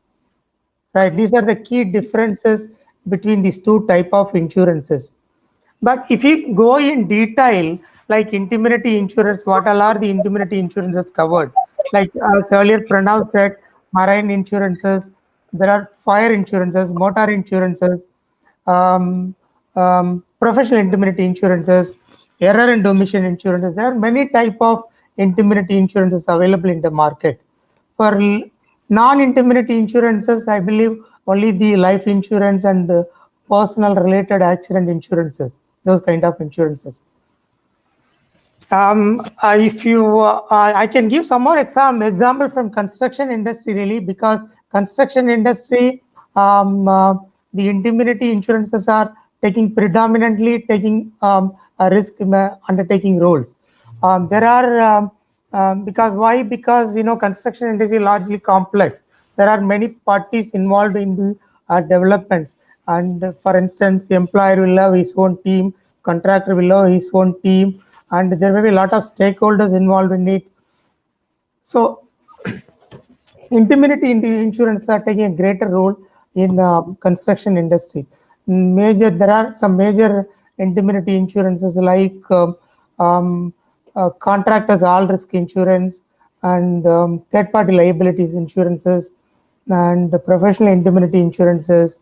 right? These are the key differences between these two type of insurances. But if you go in detail, like indemnity insurance, what all are the indemnity insurances covered? Like as earlier Pranav said, marine insurances, there are fire insurances, motor insurances, professional indemnity insurances, error and omission insurances. There are many type of indemnity insurances available in the market. For non-indemnity insurances, I believe only the life insurance and the personal related accident insurances, those kind of insurances. If you, I can give some more example from construction industry really, because construction industry, the indemnity insurances are predominantly taking a risk undertaking roles. There are because why? Because construction industry is largely complex. There are many parties involved in the developments, and for instance, the employer will have his own team, contractor will have his own team, and there may be a lot of stakeholders involved in it. So indemnity insurance are taking a greater role in construction industry. There are some major indemnity insurances like contractors all risk insurance and third party liabilities insurances and the professional indemnity insurances,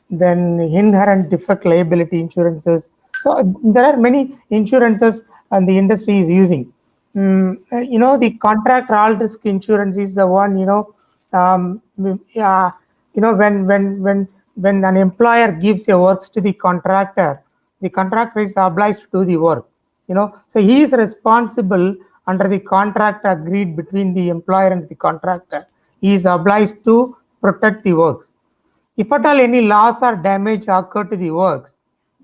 then inherent defect liability insurances. So there are many insurances and the industry is using. The contract all risk insurance is the one, when an employer gives a works to the contractor is obliged to do the work, so he is responsible under the contract agreed between the employer and the contractor. He is obliged to protect the works. If at all any loss or damage occur to the works,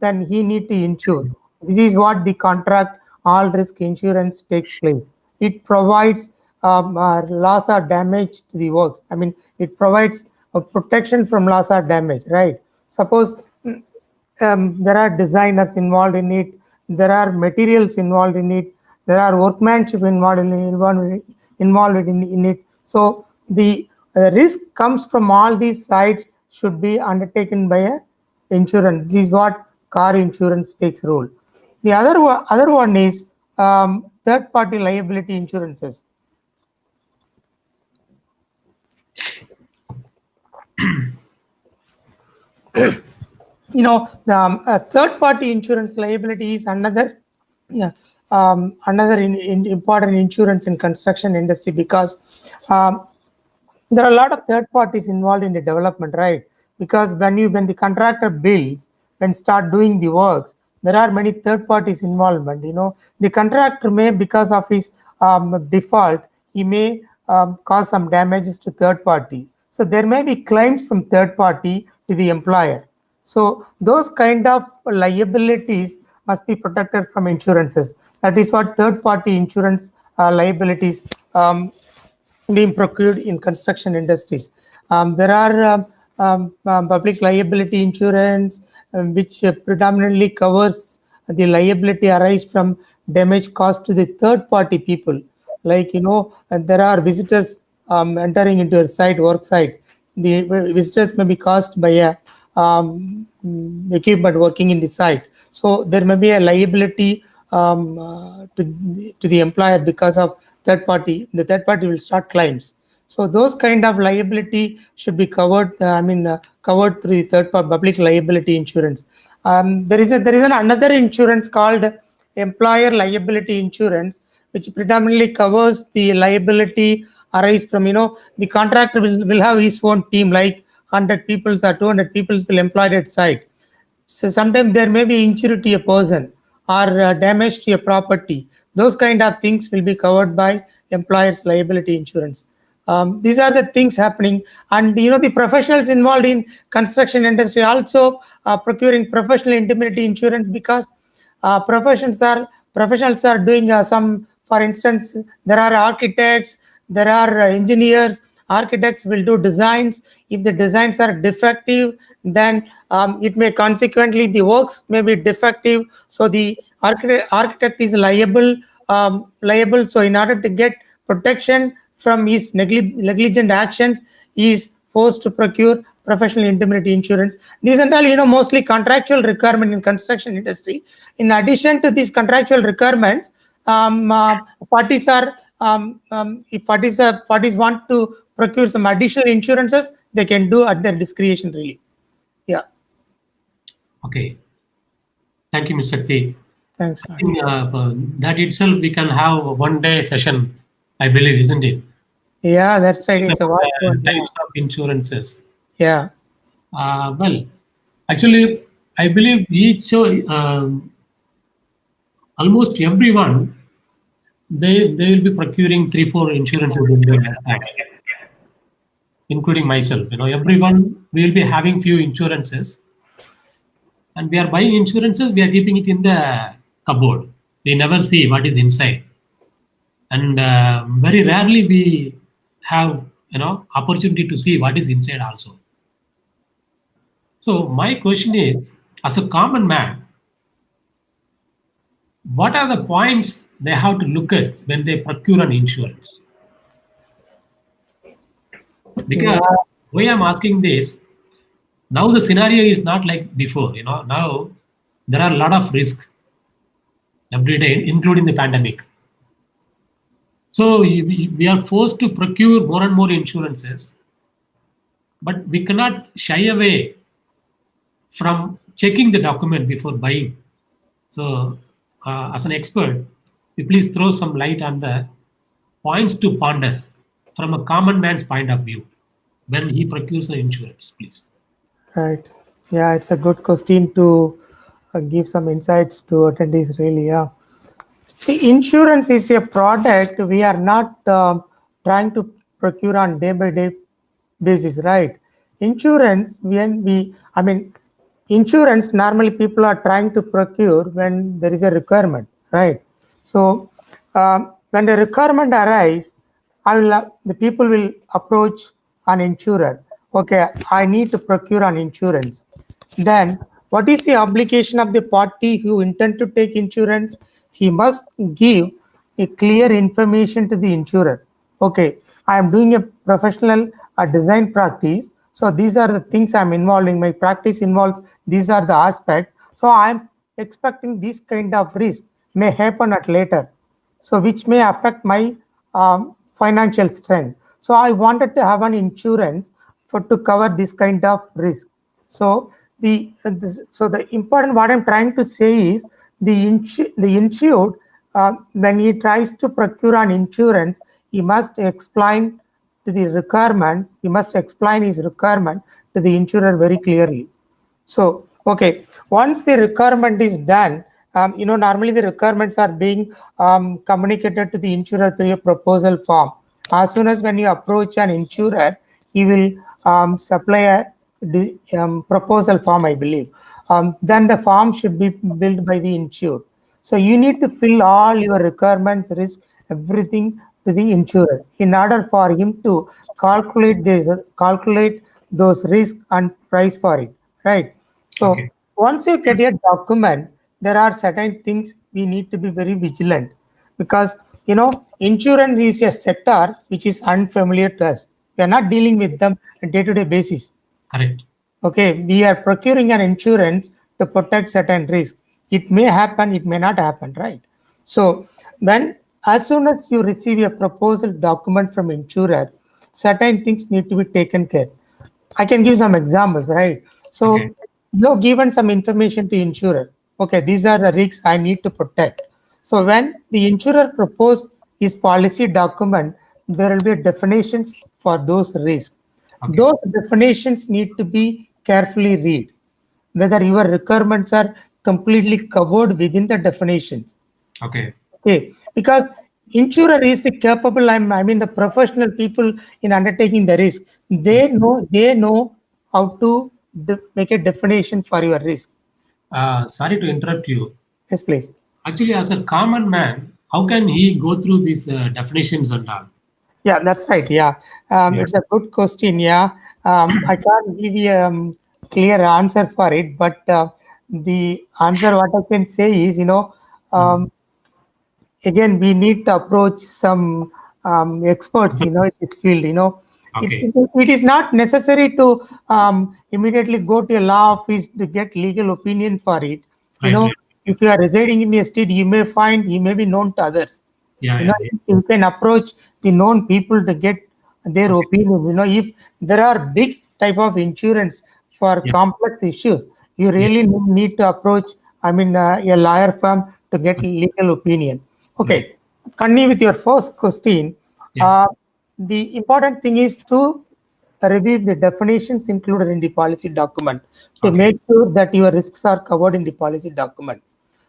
then he need to insure. This is what the contract all risk insurance takes place. It provides loss or damage to the works. I mean, it provides a protection from loss or damage, right? Suppose there are designers involved in it, there are materials involved in it, there are workmanship involved in it. So the risk comes from all these sides, should be undertaken by a insurance. This is what car insurance takes role. The other one is third party liability insurances. The third-party insurance liability is another important insurance in construction industry, because there are a lot of third parties involved in the development, right? Because when the contractor builds, when start doing the works, there are many third parties involvement. The contractor may, because of his default, he may cause some damages to third party. So there may be claims from third party to the employer. So those kind of liabilities must be protected from insurances. That is what third party insurance liabilities being procured in construction industries. There are public liability insurance, which predominantly covers the liability arise from damage caused to the third party people. Like, there are visitors entering into a site, work site. The visitors may be caused by a equipment working in the site. So there may be a liability to the employer because of third party. The third party will start claims. So those kind of liability should be covered. Covered through the third party public liability insurance. There is another insurance called employer liability insurance, which predominantly covers the liability arise from, the contractor will have his own team, like 100 people or 200 people will employed at site. So sometimes there may be injury to a person or damage to a property. Those kind of things will be covered by employer's liability insurance. These are the things happening, and the professionals involved in construction industry also procuring professional indemnity insurance, because professionals are doing some. For instance, there are architects, there are engineers. Architects will do designs. If the designs are defective, then it may consequently the works may be defective. So the architect is liable. So in order to get protection from his negligent actions, he is forced to procure professional indemnity insurance. These are all, mostly contractual requirement in construction industry. In addition to these contractual requirements, parties are if parties want to procure some additional insurances, they can do at their discretion, really. Yeah. Okay. Thank you, Mr. Shakti. Thanks. I think that itself we can have a one-day session, I believe, isn't it? Yeah, that's right. It's a types of insurances. Yeah. Well, actually, I believe almost everyone, they will be procuring 3-4 insurances in their life, including myself. Everyone will be having few insurances, and we are buying insurances. We are keeping it in the cupboard. We never see what is inside, and very rarely we have opportunity to see what is inside also. So my question is, as a common man, what are the points they have to look at when they procure an insurance? Because why I'm asking this, now the scenario is not like before. Now there are a lot of risk every day, including the pandemic. So we are forced to procure more and more insurances, but we cannot shy away from checking the document before buying. So as an expert, you please throw some light on the points to ponder from a common man's point of view when he procures the insurance, please. Right. Yeah, it's a good question to give some insights to attendees, really. Yeah. See, insurance is a product we are not trying to procure on day-by-day basis, right? Insurance, insurance normally people are trying to procure when there is a requirement, right? So when the requirement arises, the people will approach an insurer. Okay, I need to procure an insurance. Then what is the obligation of the party who intend to take insurance? He must give a clear information to the insurer. Okay, I am doing a professional design practice. So these are the things I'm involving. My practice involves, these are the aspects. So I'm expecting this kind of risk may happen at later. So which may affect my financial strength. So I wanted to have an insurance to cover this kind of risk. So So the important what I'm trying to say is the insured, when he tries to procure an insurance, he must explain to the requirement. He must explain his requirement to the insurer very clearly. So, okay, once the requirement is done, normally the requirements are being communicated to the insurer through a proposal form. As soon as when you approach an insurer, he will supply a proposal form, I believe. Then the form should be built by the insured. So you need to fill all your requirements, risk, everything to the insurer in order for him to calculate those risks and price for it, right? So Okay. once you get a document, there are certain things we need to be very vigilant, because insurance is a sector which is unfamiliar to us. We are not dealing with them on a day-to-day basis. Correct. Okay, we are procuring an insurance to protect certain risks. It may happen, it may not happen, right? So as soon as you receive a proposal document from insurer, certain things need to be taken care. I can give some examples, right? So Okay. you're given some information to insurer. Okay, these are the risks I need to protect. So when the insurer proposes his policy document, there will be definitions for those risks. Okay. Those definitions need to be carefully read, whether your requirements are completely covered within the definitions. Okay. Okay, because insurer is the capable, I mean the professional people in undertaking the risk. They know how to make a definition for your risk. Sorry to interrupt you. Yes, please. Actually, as a common man, how can he go through these definitions and all? Yeah, that's right. Yeah, Yeah. it's a good question. Yeah, I can't give you a clear answer for it, but the answer what I can say is, again, we need to approach some experts, in this field. Okay. It is not necessary to immediately go to a law office to get legal opinion for it. Right. If you are residing in a state, you may be known to others. Yeah. You can approach the known people to get their opinion. If there are big type of insurance for complex issues, you really need to approach, a lawyer firm to get legal opinion. Okay, continue with your first question. The important thing is to review the definitions included in the policy document to make sure that your risks are covered in the policy document.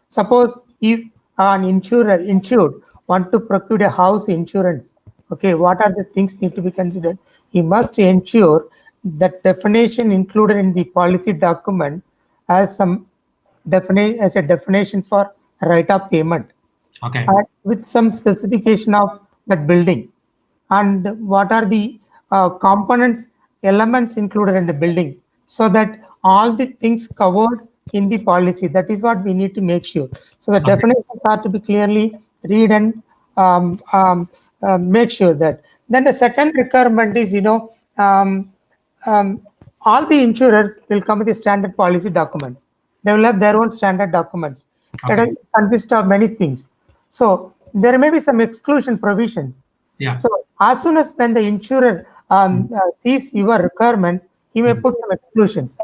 Suppose if an insured want to procure a house insurance, okay, what are the things need to be considered? He must ensure that definition included in the policy document as a definition for right of payment. Okay. With some specification of that building, and what are the components, elements included in the building, so that all the things covered in the policy. That is what we need to make sure. So the definitions are to be clearly read and make sure that. Then the second requirement is, all the insurers will come with the standard policy documents. They will have their own standard documents that consist of many things. So there may be some exclusion provisions. Yeah. So as soon as when the insurer sees your requirements, he may put some exclusions.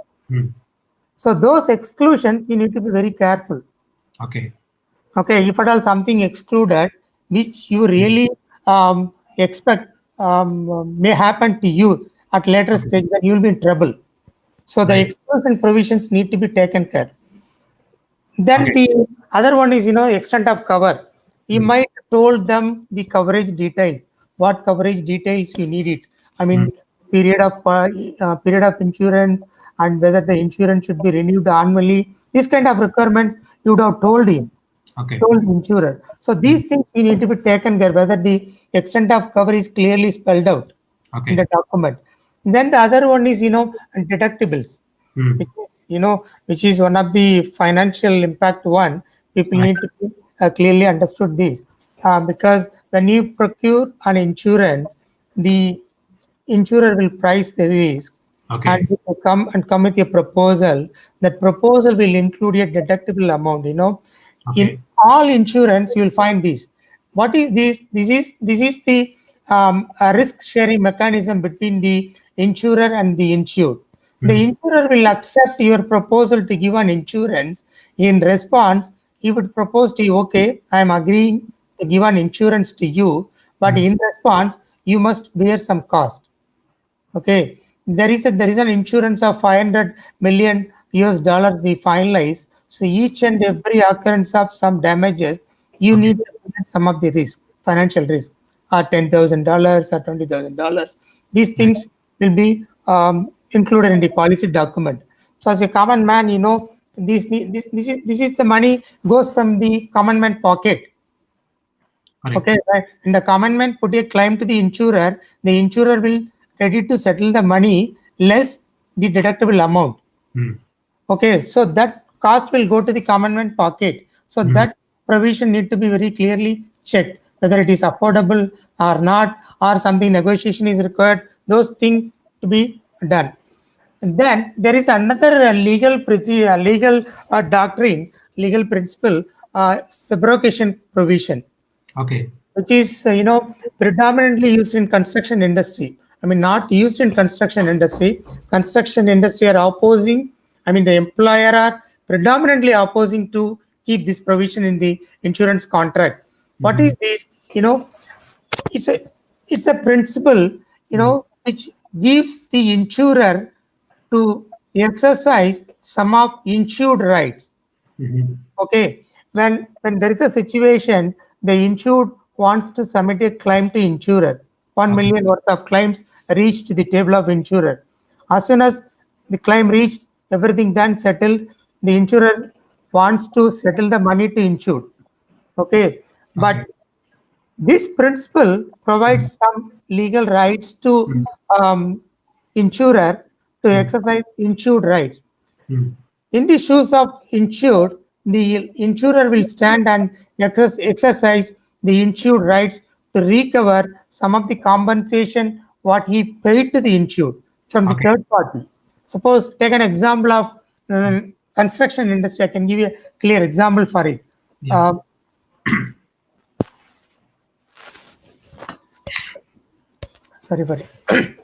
So those exclusions, you need to be very careful. Okay. Okay, if at all something excluded, which you really expect may happen to you at later stage, then you will be in trouble. So the exclusion provisions need to be taken care. Then the other one is, extent of cover. He might told them the coverage details, what coverage details you need it. I mean, period of insurance, and whether the insurance should be renewed annually. These kind of requirements you would have told him, told the insurer. So these things you need to be taken care, whether the extent of cover is clearly spelled out in the document. Then the other one is, deductibles. Which is one of the financial impact one. People need to be clearly understood this, because when you procure an insurance, the insurer will price the risk, and come with a proposal. That proposal will include a deductible amount. In all insurance, you will find this. What is this? This is the risk sharing mechanism between the insurer and the insured. The insurer will accept your proposal to give an insurance. In response, he would propose to you, okay, I am agreeing to give an insurance to you, but in response, you must bear some cost. Okay, there is an insurance of 500 million US dollars we finalize. So each and every occurrence of some damages, you need to bear some of the risk, financial risk, or $10,000 or $20,000. These things will be included in the policy document. So as a common man, you know, this is the money goes from the common man pocket. Correct. Okay, right. And the common man put a claim to the insurer will ready to settle the money less the deductible amount. Okay, so that cost will go to the common man pocket. So that provision need to be very clearly checked, whether it is affordable or not, or something negotiation is required, those things to be done. And then there is another legal doctrine, legal principle, subrogation provision. Okay. Which is, you know, predominantly used in construction industry. I mean, not used in construction industry. Construction industry are opposing. I mean, the employer are predominantly opposing to keep this provision in the insurance contract. What is this? You know, it's a principle, you know, which gives the insurer to exercise some of insured rights. Okay, when there is a situation, the insured wants to submit a claim to insurer. 1 million worth of claims reached the table of insurer. As soon as the claim reached, everything done, settled, the insurer wants to settle the money to insured. Okay, but this principle provides some legal rights to insurer to exercise insured rights. In the shoes of insured, the insurer will stand and exercise the insured rights to recover some of the compensation what he paid to the insured from the third party. Suppose, take an example of construction industry. I can give you a clear example for it. Sorry for it.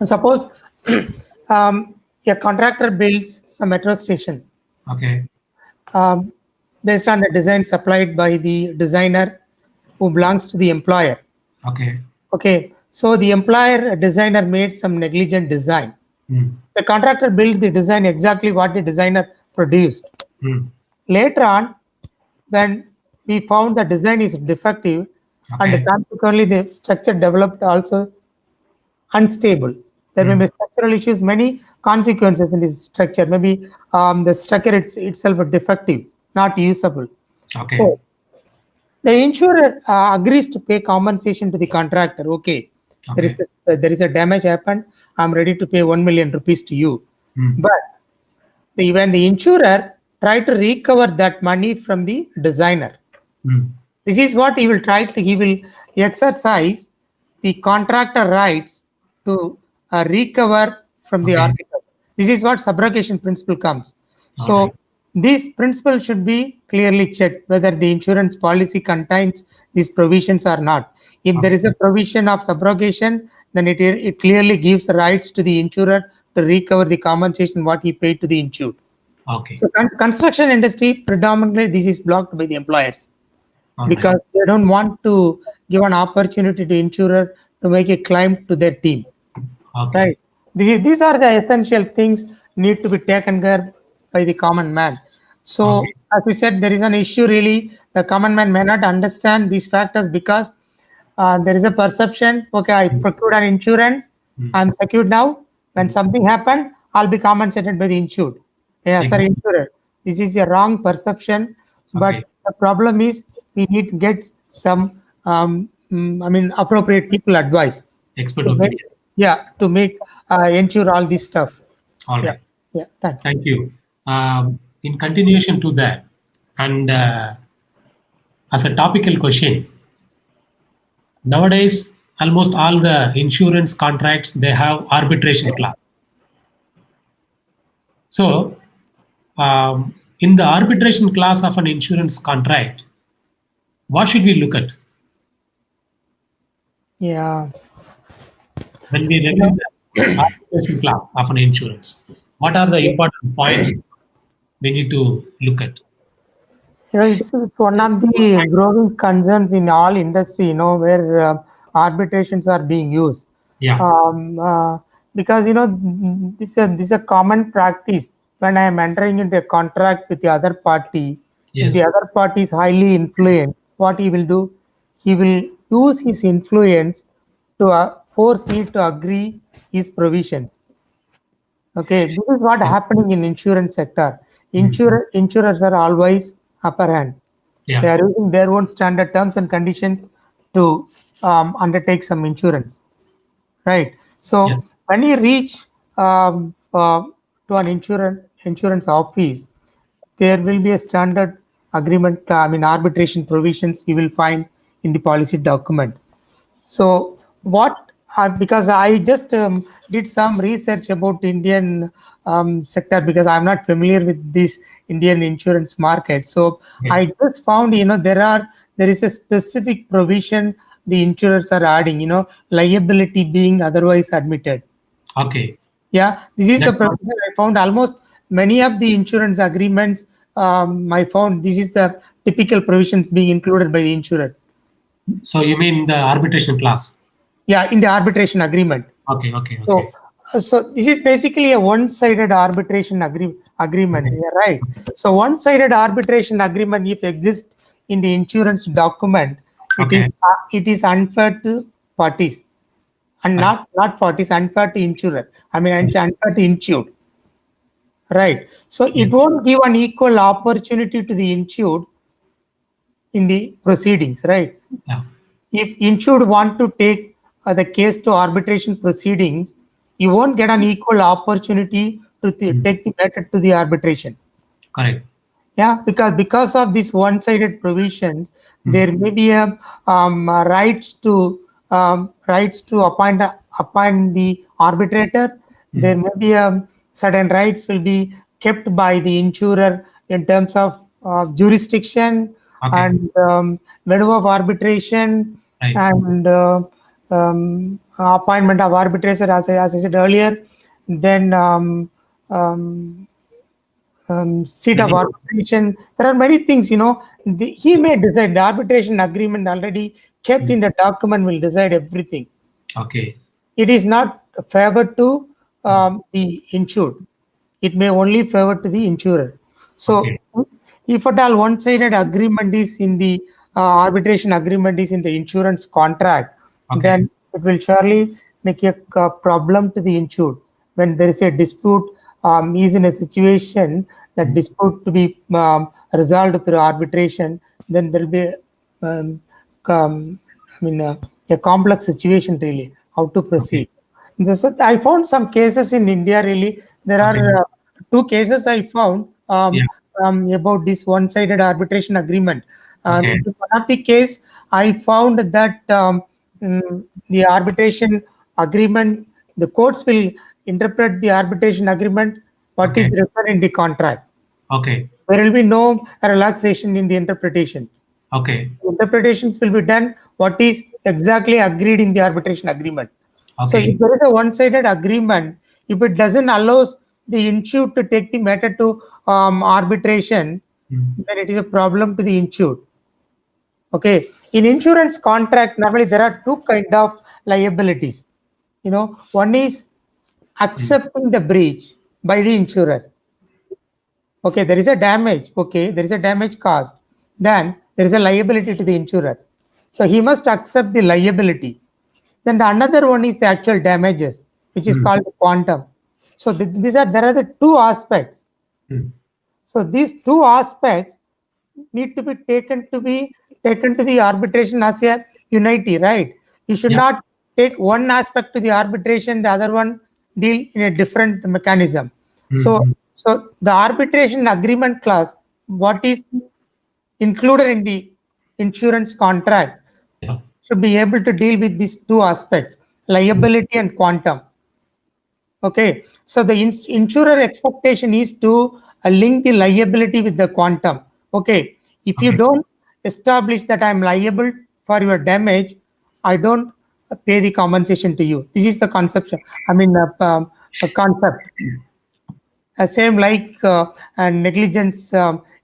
Suppose a contractor builds some metro station. Okay. Based on the design supplied by the designer who belongs to the employer. Okay. Okay. So the employer designer made some negligent design. The contractor built the design exactly what the designer produced. Later on, when we found the design is defective, and consequently the structure developed also unstable. There may be structural issues, many consequences in this structure. Maybe the structure itself is defective, not usable. Okay. So the insurer agrees to pay compensation to the contractor. Okay, there is a damage happened. I'm ready to pay 1 million rupees to you. But when the insurer try to recover that money from the designer, this is what he will try to. He will exercise the contractor rights to recover from the architect. This is what subrogation principle comes. So this principle should be clearly checked whether the insurance policy contains these provisions or not. If there is a provision of subrogation, then it clearly gives rights to the insurer to recover the compensation what he paid to the insured. Okay. So construction industry, predominantly this is blocked by the employers because they don't want to give an opportunity to insurer to make a claim to their team. Right. These are the essential things need to be taken care by the common man. So as we said, there is an issue really. The common man may not understand these factors because there is a perception. Okay, I procured an insurance. I'm secured now. When something happened, I'll be compensated by the insured. Yeah, sorry, insurer. This is a wrong perception. But the problem is we need to get some, appropriate people advice. Expert opinion. Yeah, to make ensure all this stuff. All right. Yeah, thanks. Thank you. In continuation to that, and as a topical question, nowadays almost all the insurance contracts they have arbitration clause. So, in the arbitration clause of an insurance contract, what should we look at? Yeah. When we review the arbitration clause of an insurance, What are the important points we need to look at? It's one of the growing concerns in all industry, where arbitrations are being used. Yeah. Because this is a common practice. When I am entering into a contract with the other party, if the other party is highly influenced, what he will do? He will use his influence to force me to agree his provisions. Okay, this is what happening in insurance sector. Insurers are always upper hand. They are using their own standard terms and conditions to undertake some insurance, right? So when you reach to an insurance office, there will be a standard agreement, arbitration provisions you will find in the policy document. So what, because I just did some research about Indian sector, because I'm not familiar with this Indian insurance market. So I just found, there is a specific provision the insurers are adding, liability being otherwise admitted. Okay. Yeah, this is the provision I found. Almost many of the insurance agreements, I found this is the typical provisions being included by the insurer. So you mean the arbitration clause? Yeah, in the arbitration agreement. Okay. So this is basically a one-sided arbitration agreement. Yeah, right. So one-sided arbitration agreement, if exists in the insurance document, it is unfair to parties, and not parties, unfair to insurer. Unfair to insured. Right. So it won't give an equal opportunity to the insured in the proceedings, right? Yeah. If insured want to take the case to arbitration proceedings, you won't get an equal opportunity to take the matter to the arbitration. Correct. Yeah, because of these one-sided provisions, there may be a rights to appoint the arbitrator. There may be certain rights will be kept by the insurer in terms of jurisdiction and venue of arbitration and appointment of arbitrator, as I said earlier. Then seat of arbitration. There are many things, he may decide. The arbitration agreement already kept in the document will decide everything. Okay. It is not favored to the insured. It may only favor to the insurer. So if at all one-sided agreement is in the arbitration agreement is in the insurance contract, then it will surely make a problem to the insured. When there is a dispute, is in a situation that dispute to be resolved through arbitration, then there will be a complex situation really, how to proceed. So I found some cases in India really. There are 2 cases I found about this one-sided arbitration agreement. In one of the case, I found that the arbitration agreement, the courts will interpret the arbitration agreement what is written in the contract. Okay. There will be no relaxation in the interpretations. Okay. Interpretations will be done what is exactly agreed in the arbitration agreement. So if there is a one-sided agreement, if it doesn't allow the insured to take the matter to arbitration, then it is a problem to the insured. Okay. In insurance contract, normally there are 2 kind of liabilities. One is accepting the breach by the insurer. Okay, there is a damage. Okay, there is a damage caused. Then there is a liability to the insurer. So he must accept the liability. Then the another one is the actual damages, which is called quantum. So there are the 2 aspects. So these 2 aspects need to be taken to the arbitration as a unity, right? You should not take one aspect to the arbitration, the other one deal in a different mechanism. So the arbitration agreement clause, what is included in the insurance contract, should be able to deal with these 2 aspects, liability and quantum. Okay, so the insurer expectation is to link the liability with the quantum. Okay, if you don't establish that I'm liable for your damage, I don't pay the compensation to you. This is the concept. A concept. Same like and negligence,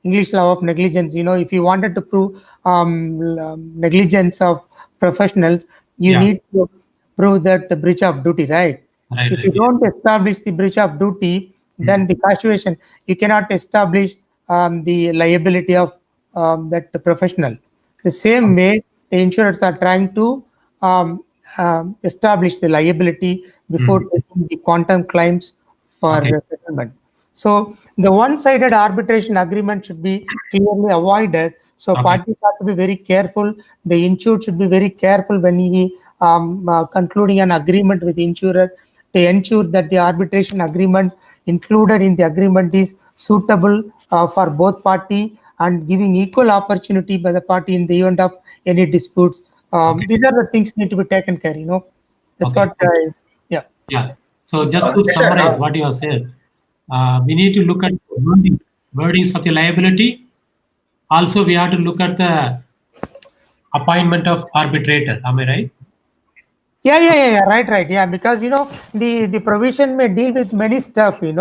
English law of negligence. If you wanted to prove negligence of professionals, you need to prove that the breach of duty, right? If you don't establish the breach of duty, then the casuation, you cannot establish the liability of that professional. The same way, the insurers are trying to establish the liability before taking the quantum claims for settlement. So the one-sided arbitration agreement should be clearly avoided. So parties have to be very careful. The insured should be very careful when he concluding an agreement with the insurer to ensure that the arbitration agreement included in the agreement is suitable for both parties and giving equal opportunity by the party in the event of any disputes. These are the things need to be taken care. That's what. Yeah. So just to summarize what you have said, we need to look at wordings of the liability. Also, we have to look at the appointment of arbitrator. Am I right? Yeah. Right. Yeah, because the provision may deal with many stuff. As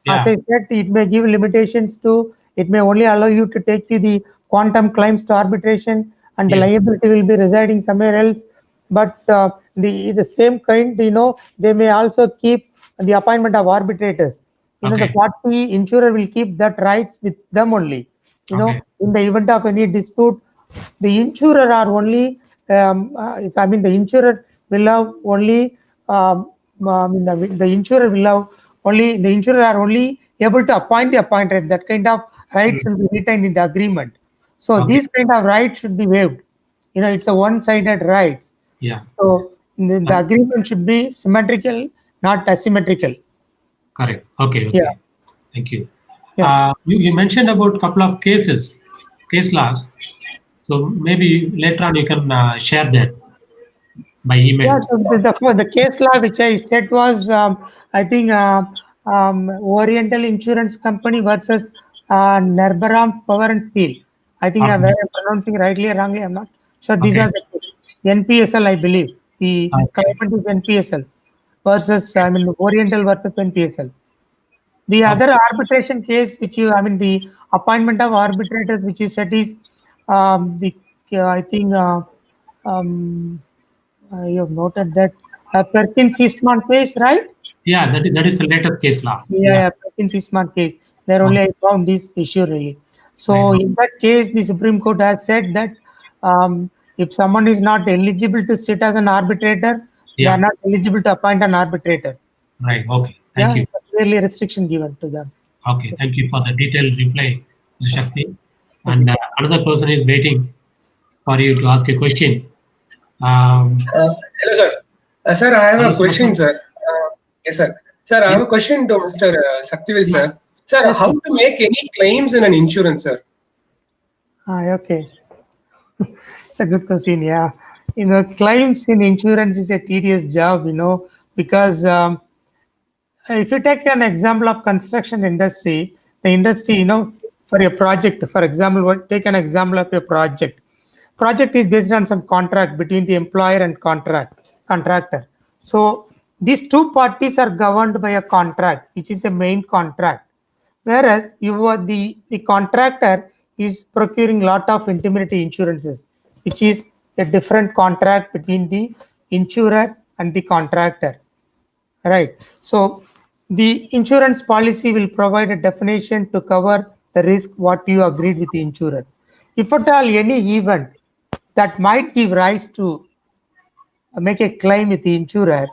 I said, it may give limitations to. It may only allow you to take the quantum claims to arbitration, and the liability will be residing somewhere else. But the same kind, they may also keep the appointment of arbitrators. The party insurer will keep that rights with them only. In the event of any dispute, the insurer are only. The insurer will have only. The insurer will have only. The insurer are only able to appoint the appointed. That kind of rights will be retained in the agreement. So these kind of rights should be waived. It's a one-sided rights. Yeah. So the agreement should be symmetrical, not asymmetrical. Correct. Okay. Yeah. Thank you. You mentioned about a couple of case laws. So maybe later on you can share that by email. Yeah, the case law which I said was, I think, Oriental Insurance Company versus Nerbaram Power and Steel. I think I'm pronouncing rightly or wrongly. I'm not sure. These are the NPSL, I believe. The claimant is NPSL versus, Oriental versus NPSL. The other arbitration case, which the appointment of arbitrators, which you said is I think you have noted that Perkins-Eastman case, right? Yeah, that is the latest case law. Yeah, Perkins-Eastman case. There only I found this issue really. So in that case, the Supreme Court has said that if someone is not eligible to sit as an arbitrator, they are not eligible to appoint an arbitrator. Right. Okay. Thank you. Clearly restriction given to them. Okay. Thank you for the detailed reply, Mr. Shakti. And another person is waiting for you to ask a question. Hello, sir. Sir, I have a question, sir. Yes, sir. Sir, I have a question to Mr. Saktivel, sir. Sir, how to make any claims in an insurance, sir? Okay. It's a good question. Yeah. Claims in insurance is a tedious job, because if you take an example of construction industry, the industry, for a project, for example, take an example of a project. Project is based on some contract between the employer and contractor. So these two parties are governed by a contract, which is a main contract. Whereas the contractor is procuring lot of indemnity insurances, which is a different contract between the insurer and the contractor. Right. So the insurance policy will provide a definition to cover the risk what you agreed with the insurer. If at all any event that might give rise to make a claim with the insurer,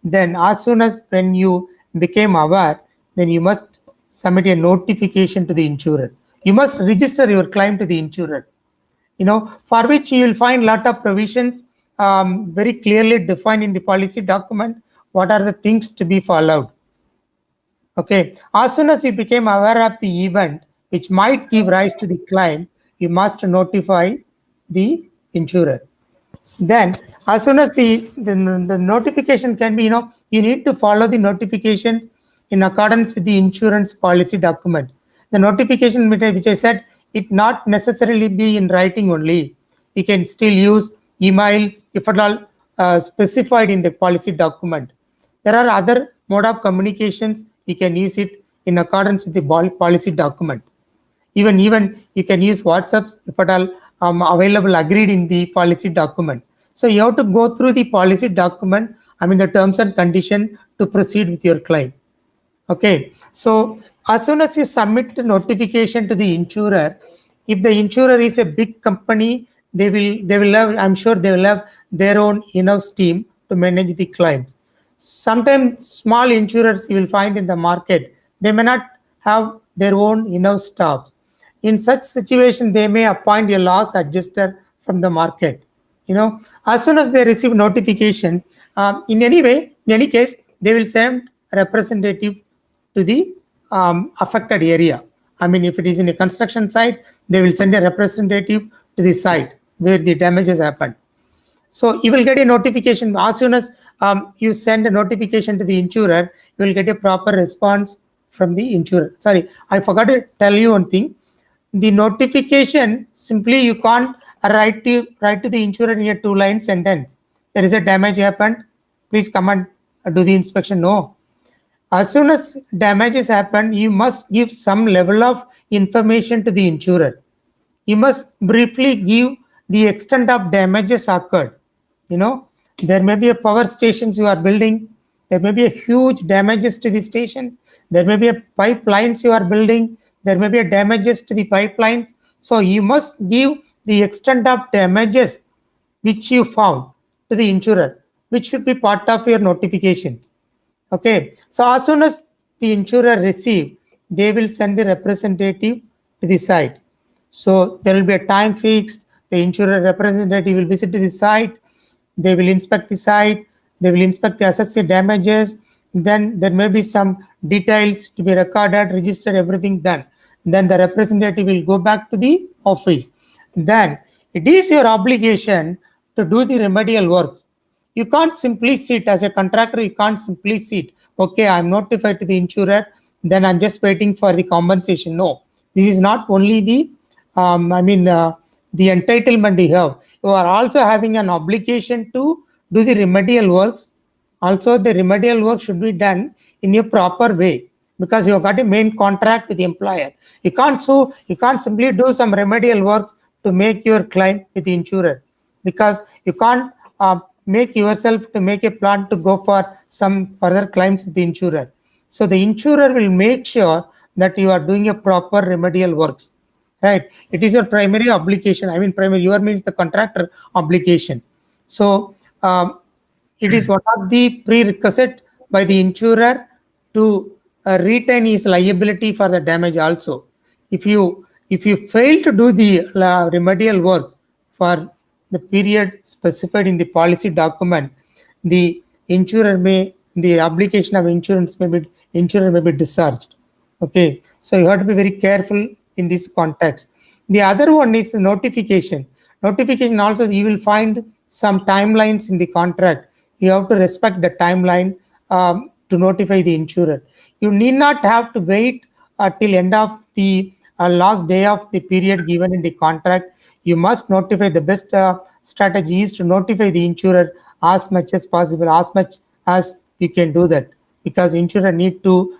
then as soon as when you became aware, then you must submit a notification to the insurer. You must register your claim to the insurer, for which you will find lot of provisions very clearly defined in the policy document. What are the things to be followed? Okay. As soon as you became aware of the event which might give rise to the claim, you must notify the insurer. Then as soon as the notification can be, you need to follow the notifications in accordance with the insurance policy document. The notification which I said, it not necessarily be in writing only. You can still use emails if at all specified in the policy document. There are other mode of communications. You can use it in accordance with the policy document. Even you can use WhatsApp if at all available, agreed in the policy document. So you have to go through the policy document, the terms and condition to proceed with your claim. Okay, so as soon as you submit the notification to the insurer, if the insurer is a big company, they will have, I'm sure they will have their own in-house team to manage the claims. Sometimes small insurers you will find in the market, they may not have their own in-house staff. In such situation, they may appoint a loss adjuster from the market. As soon as they receive notification, in any case, they will send a representative to the affected area. If it is in a construction site, they will send a representative to the site where the damage has happened. So you will get a notification. As soon as you send a notification to the insurer, you will get a proper response from the insurer. Sorry, I forgot to tell you one thing. The notification, simply you can't write to the insurer in a 2-line sentence. There is a damage happened, please come and do the inspection. No. As soon as damages happen, you must give some level of information to the insurer. You must briefly give the extent of damages occurred. There may be a power stations you are building. There may be a huge damages to the station. There may be a pipelines you are building. There may be a damages to the pipelines. So you must give the extent of damages which you found to the insurer, which should be part of your notification. Okay, so as soon as the insurer receive, they will send the representative to the site. So there will be a time fixed. The insurer representative will visit to the site. They will inspect the site. They will inspect the assessed damages. Then there may be some details to be recorded, registered, everything done. Then the representative will go back to the office. Then it is your obligation to do the remedial works. You can't simply sit as a contractor. You can't simply sit. Okay, I'm notified to the insurer. Then I'm just waiting for the compensation. No, this is not only the the entitlement you have. You are also having an obligation to do the remedial works. Also, the remedial work should be done in a proper way because you have got a main contract with the employer. You can't simply do some remedial works to make your claim with the insurer because you can't make yourself to make a plan to go for some further claims with the insurer. So the insurer will make sure that you are doing a proper remedial works, right? It is your primary obligation. Primary, your means the contractor obligation. So it is one of the prerequisite by the insurer to retain his liability for the damage also. If you fail to do the remedial work for the period specified in the policy document, the obligation of insurance may be discharged. Okay, so you have to be very careful in this context. The other one is the notification. Notification also, you will find some timelines in the contract. You have to respect the timeline to notify the insurer. You need not have to wait till end of the last day of the period given in the contract. You must notify. The best strategy is to notify the insurer as much as possible, as much as you can do that, because insurer need to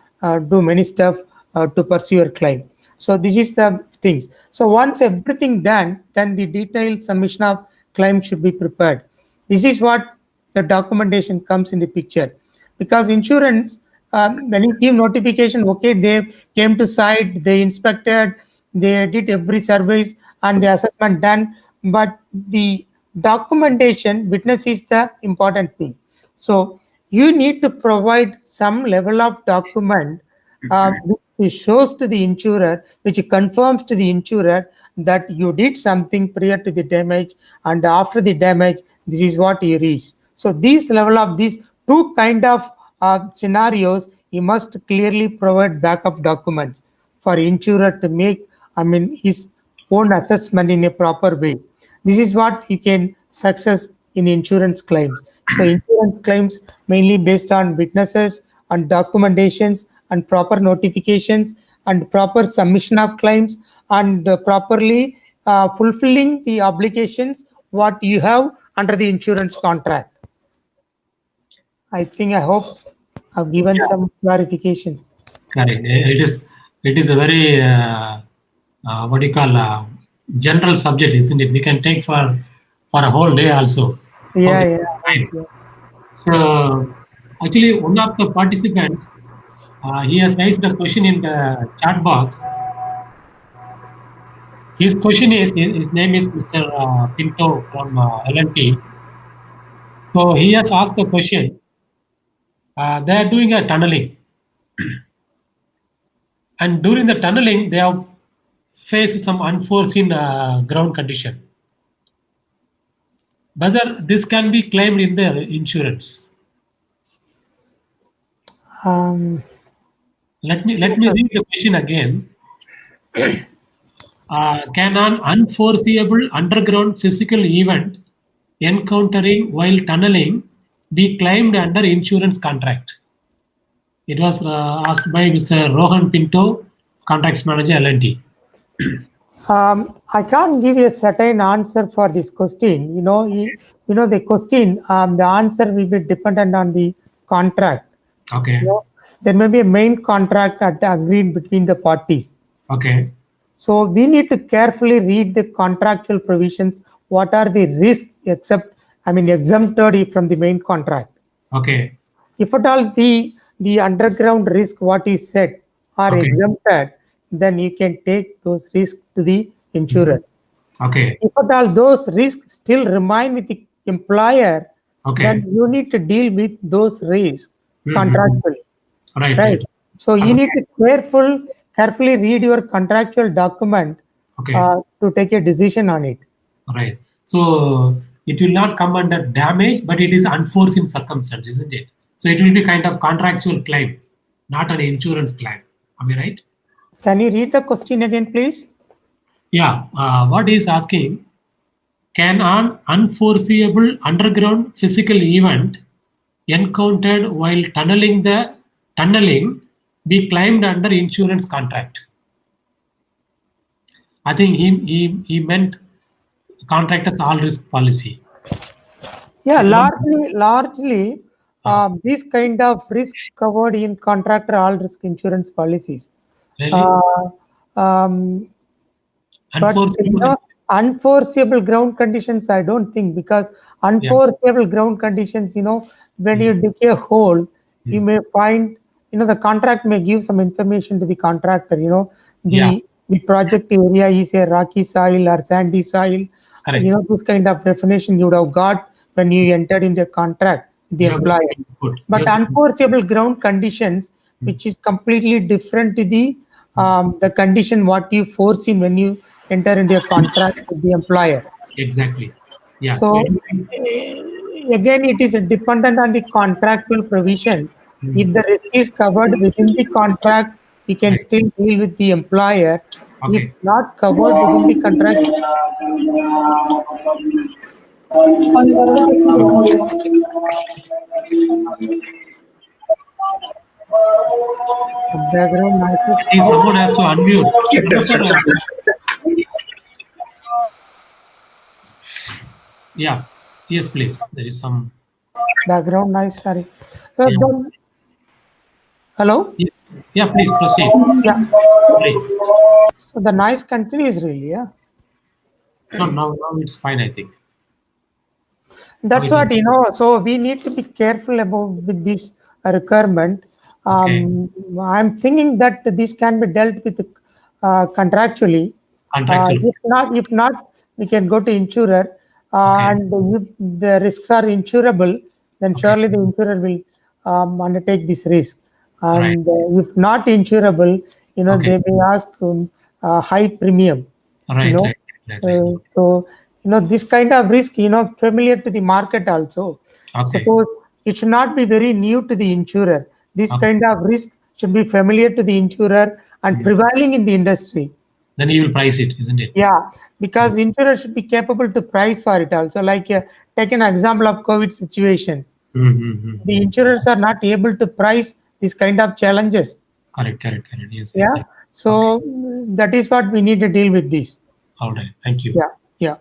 do many stuff to pursue your claim. So this is the things. So once everything done, then the detailed submission of claim should be prepared. This is what the documentation comes in the picture, because insurance, when you give notification, okay, they came to site, they inspected, they did every service and the assessment done, but the documentation, witness is the important thing. So you need to provide some level of document which shows to the insurer, which confirms to the insurer that you did something prior to the damage, and after the damage, this is what you reached. So these level of these two kind of scenarios, you must clearly provide backup documents for insurer to make his own assessment in a proper way. This is what you can success in insurance claims. So insurance claims mainly based on witnesses and documentations and proper notifications and proper submission of claims and properly fulfilling the obligations what you have under the insurance contract. I hope I've given some clarifications. Correct. It is a very what do you call general subject, isn't it? We can take for a whole day also. Yeah, Okay. Fine. So actually, one of the participants he has raised a question in the chat box. His question is, his name is Mr. Pinto from LNT. So he has asked a question. They are doing a tunneling. And during the tunneling, they have faced some unforeseen ground condition. Whether this can be claimed in the insurance. Let me read the question again. Can an unforeseeable underground physical event encountering while tunneling be claimed under insurance contract? It was asked by Mr. Rohan Pinto, Contracts Manager, L&T. I can't give you a certain answer for this question. The question, the answer will be dependent on the contract. Okay. There may be a main contract agreed between the parties. Okay. So we need to carefully read the contractual provisions. What are the risks exempted from the main contract? Okay. If at all the underground risk, what is said, are exempted, then you can take those risks to the insurer. Okay. If at all those risks still remain with the employer, then you need to deal with those risks contractually. Right. So you need to carefully read your contractual document to take a decision on it. Right. So it will not come under damage, but it is unforeseen circumstance, isn't it? So it will be kind of contractual claim, not an insurance claim. Am I right? Can you read the question again, please? Yeah. What is asking? Can an unforeseeable underground physical event encountered while tunneling be claimed under insurance contract? I think he meant contractor's all risk policy. Yeah, largely this kind of risk covered in contractor all risk insurance policies. Really? Unforeseeable ground conditions, I don't think, because unforeseeable ground conditions, when you dig a hole, you may find, the contract may give some information to the contractor, the project area is a rocky soil or sandy soil. Correct. This kind of definition you would have got when you entered into a contract with the employer. But unforeseeable ground conditions, which is completely different to the condition what you foreseen when you enter into a contract with the employer. Exactly. Yeah. So again, it is dependent on the contractual provision. If the risk is covered within the contract, we can still deal with the employer. If not covered within the contract, background noise. Someone has to unmute. Yeah. Yes, please. There is some background noise. Sorry. Hello. Yeah, please proceed. Yeah. Please. So the noise continues, really. Yeah. No, now it's fine, I think. That's what, so we need to be careful about with this requirement. I'm thinking that this can be dealt with contractually. If not, we can go to insurer. And if the risks are insurable, then surely the insurer will undertake this risk. And if not insurable, they may ask a high premium. So, this kind of risk, familiar to the market also. Suppose it should not be very new to the insurer. This kind of risk should be familiar to the insurer and prevailing in the industry. Then he will price it, isn't it? Yeah, because insurer should be capable to price for it also. Like take an example of COVID situation. The insurers are not able to price this kind of challenges. Correct. Yes. Yeah. Exactly. So that is what we need to deal with this. All right. Thank you. Yeah.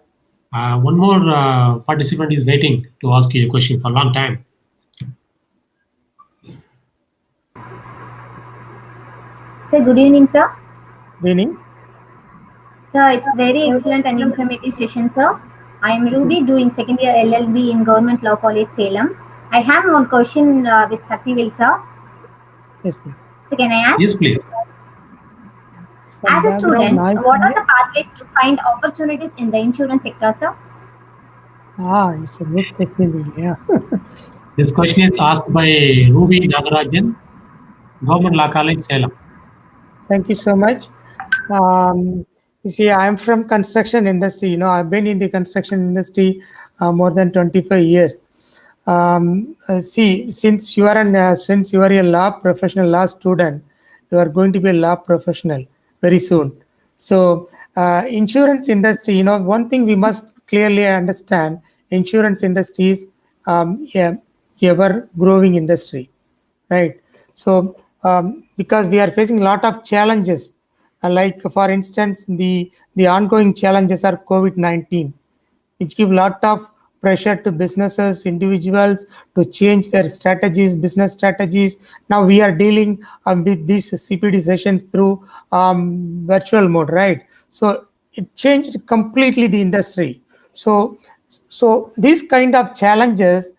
One more participant is waiting to ask you a question for a long time. Sir, good evening, sir. Good evening. Sir, it's very excellent and informative session, sir. I am Ruby, doing second year LLB in Government Law College, Salem. I have one question with Saktivel, sir. Yes, please. So can I ask? Yes, please. As a student, what are the pathways to find opportunities in the insurance sector, sir? It's a good question. Yeah. This question is asked by Ruby Nagarajan, Government Law College, Salem. Thank you so much. You see, I'm from construction industry. You know, I've been in the construction industry more than 25 years. See, since you are a law professional, law student, you are going to be a law professional very soon. So, insurance industry, you know, one thing we must clearly understand: insurance industry is ever growing industry, right? So, because we are facing a lot of challenges, like for instance, the ongoing challenges are COVID-19, which give a lot of pressure to businesses, individuals to change their strategies, business strategies. Now we are dealing with these CPD sessions through virtual mode, right? So it changed completely the industry. So these kind of challenges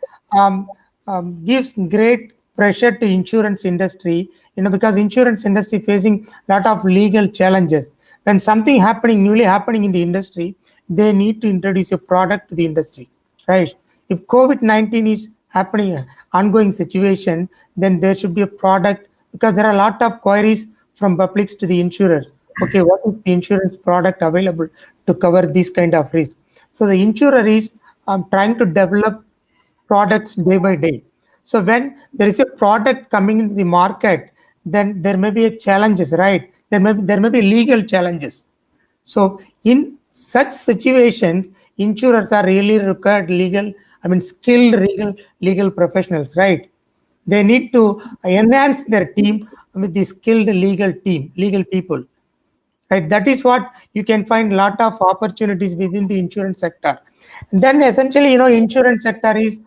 gives great pressure to insurance industry, you know, because insurance industry facing a lot of legal challenges. When something newly happening in the industry, they need to introduce a product to the industry, right? If COVID-19 is happening, ongoing situation, then there should be a product, because there are a lot of queries from publics to the insurers. Okay, what is the insurance product available to cover this kind of risk? So the insurer is trying to develop products day by day. So when there is a product coming into the market, then there may be a challenges, right? There may be legal challenges. So in such situations, insurers are really required skilled legal professionals, right? They need to enhance their team with the skilled legal people, right? That is what you can find a lot of opportunities within the insurance sector. And then essentially, you know, insurance sector is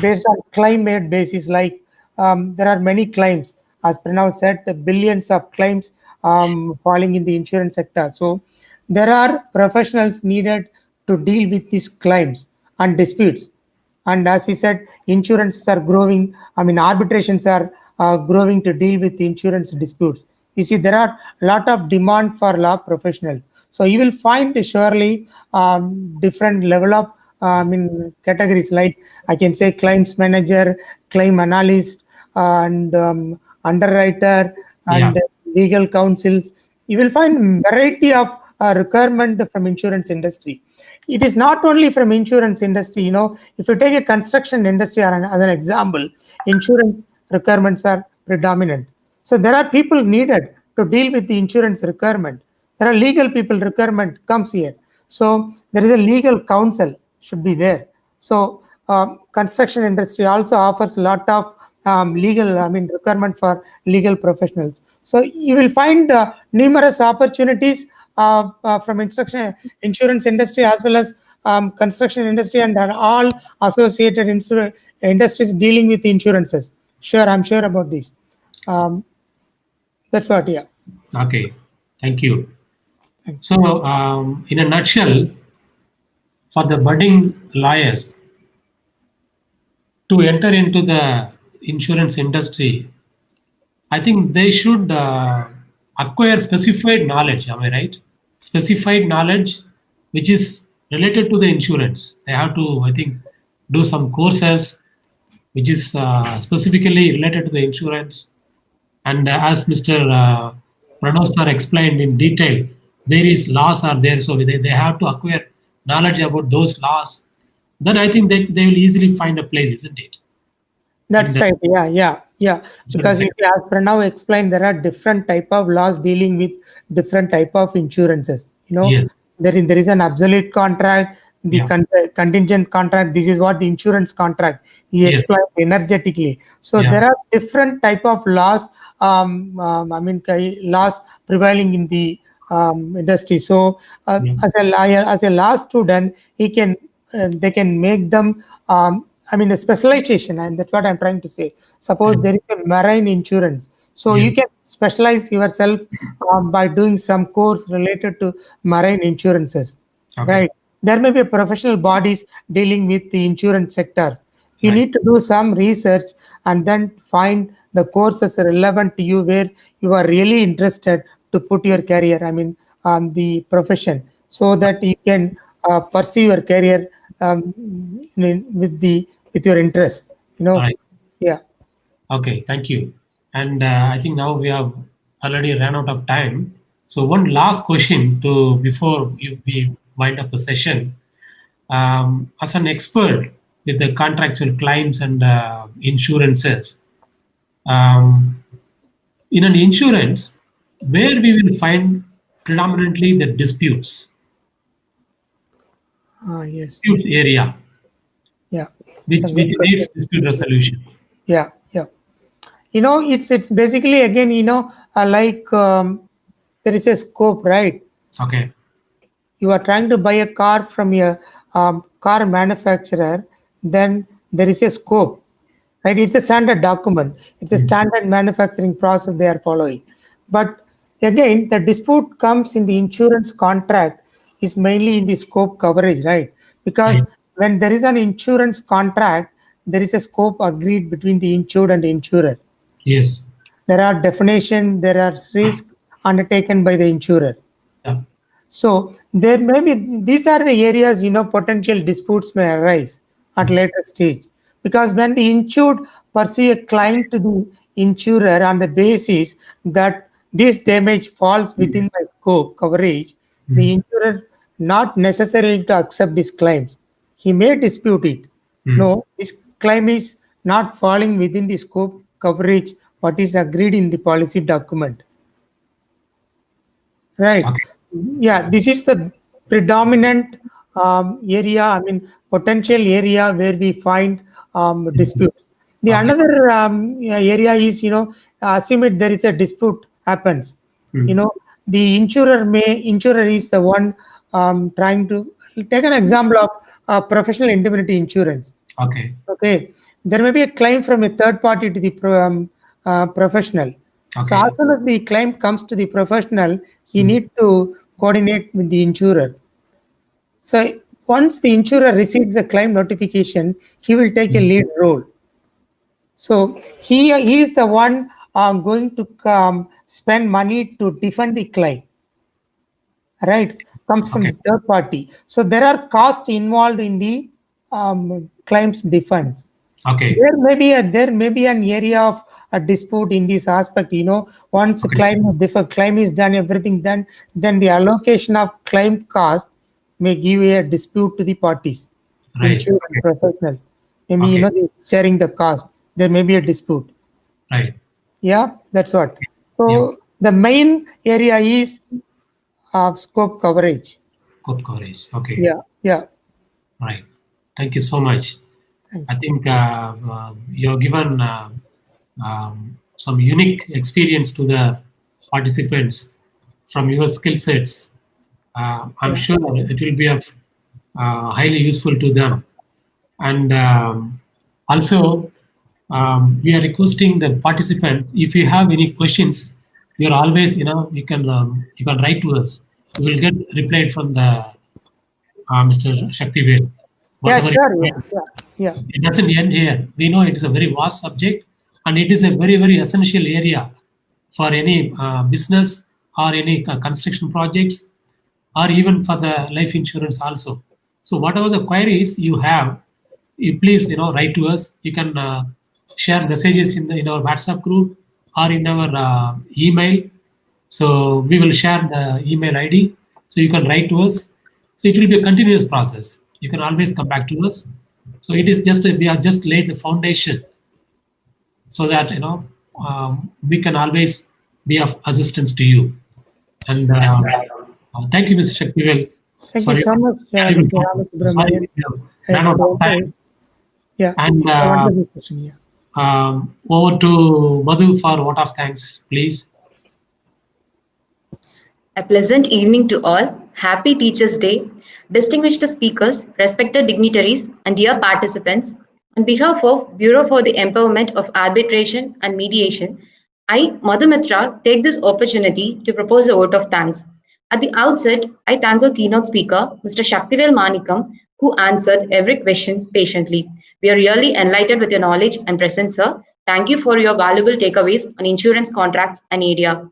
based on claim-made basis. Like there are many claims, as Pranav said, the billions of claims falling in the insurance sector. So there are professionals needed to deal with these claims and disputes. And as we said, insurances are growing. I mean, arbitrations are growing to deal with the insurance disputes. You see, there are a lot of demand for law professionals. So you will find surely different level of categories, like I can say claims manager, claim analyst, and underwriter, and legal counsels. You will find variety of requirement from insurance industry. It is not only from insurance industry. You know, if you take a construction industry as an example, insurance requirements are predominant. So there are people needed to deal with the insurance requirement. There are legal people requirement comes here. So there is a legal counsel should be there. So construction industry also offers a lot of legal requirement for legal professionals. So you will find numerous opportunities from insurance industry as well as construction industry, and are all associated industries dealing with insurances. Sure, I'm sure about this. That's what, yeah. Okay, thank you. So, in a nutshell, for the budding lawyers to enter into the insurance industry, I think they should acquire specified knowledge. Am I right? Specified knowledge which is related to the insurance. They have to, I think, do some courses which is specifically related to the insurance. And as Mr. Pranav sir explained in detail, various laws are there, so they have to acquire knowledge about those laws. Then I think they will easily find a place, isn't it? That's right. Yeah. Because as Pranav explained, there are different type of laws dealing with different type of insurances. You know, yes. there is an absolute contract, the contingent contract. This is what the insurance contract. He explained energetically. So there are different type of laws. Laws prevailing in the industry. So as a law student, they can make them. A specialization, and that's what I'm trying to say. Suppose there is a marine insurance, So you can specialize yourself by doing some course related to marine insurances, right? There may be professional bodies dealing with the insurance sectors. You need to do some research and then find the courses relevant to you where you are really interested to put your career, the profession, so that you can pursue your career with your interest, Yeah. Okay, thank you. And I think now we have already ran out of time. So one last question before we wind up the session. As an expert with the contractual claims and insurances, in an insurance, where we will find predominantly the disputes? Yes. Dispute area. Yeah. Which needs dispute resolution. Yeah. It's basically, again, there is a scope, right? Okay. You are trying to buy a car from a car manufacturer, then there is a scope, right? It's a standard document. It's a standard manufacturing process they are following. But again, the dispute comes in the insurance contract is mainly in the scope coverage, right? Because when there is an insurance contract, there is a scope agreed between the insured and the insurer. Yes. There are definitions, there are risks undertaken by the insurer. Yeah. So there may be, these are the areas, potential disputes may arise at later stage. Because when the insured pursue a claim to the insurer on the basis that this damage falls within my scope coverage, the insurer not necessarily to accept these claims. He may dispute it. No, this claim is not falling within the scope coverage what is agreed in the policy document. Right. Okay. Yeah, this is the predominant area, potential area where we find disputes. The another area is, assume there is a dispute happens. The insurer is the one trying to take an example of professional indemnity insurance. Okay. There may be a claim from a third party to the professional. So as soon as the claim comes to the professional, he need to coordinate with the insurer. So once the insurer receives the claim notification, he will take a lead role. So he is the one going to spend money to defend the claim. Right? Comes from the third party. So there are costs involved in the claims defense. There may be an area of a dispute in this aspect. Once a claim is done, everything done, then the allocation of claim cost may give a dispute to the parties. Right. Professional. Maybe they're sharing the cost. There may be a dispute. Right. Yeah, that's what. So the main area is scope coverage. Scope coverage. Okay. Yeah. Right. Thank you so much. Thanks. I think you have given some unique experience to the participants from your skill sets. I'm sure it will be of highly useful to them. And also, we are requesting the participants, if you have any questions, you're always, you can write to us. We will get replied from the Mr. Shaktivel. Yeah, sure. Yeah. It doesn't end here. We know it is a very vast subject, and it is a very, very essential area for any business or any construction projects, or even for the life insurance also. So whatever the queries you have, you please write to us. You can share messages in our WhatsApp group or in our email. So we will share the email ID. So you can write to us. So it will be a continuous process. You can always come back to us. So it is just we have just laid the foundation so that we can always be of assistance to you. And thank you, Mr. Shaktivel. Thank you so much, Mr. Ramasubramanian. Ran out of time. Yeah. And over to Madhu for vote of thanks, please. A pleasant evening to all. Happy Teachers' Day. Distinguished speakers, respected dignitaries, and dear participants, on behalf of Bureau for the Empowerment of Arbitration and Mediation, I, Madhumitra, take this opportunity to propose a vote of thanks. At the outset, I thank our keynote speaker, Mr. Shaktivel Manikam, who answered every question patiently. We are really enlightened with your knowledge and presence, sir. Thank you for your valuable takeaways on insurance contracts and ADR.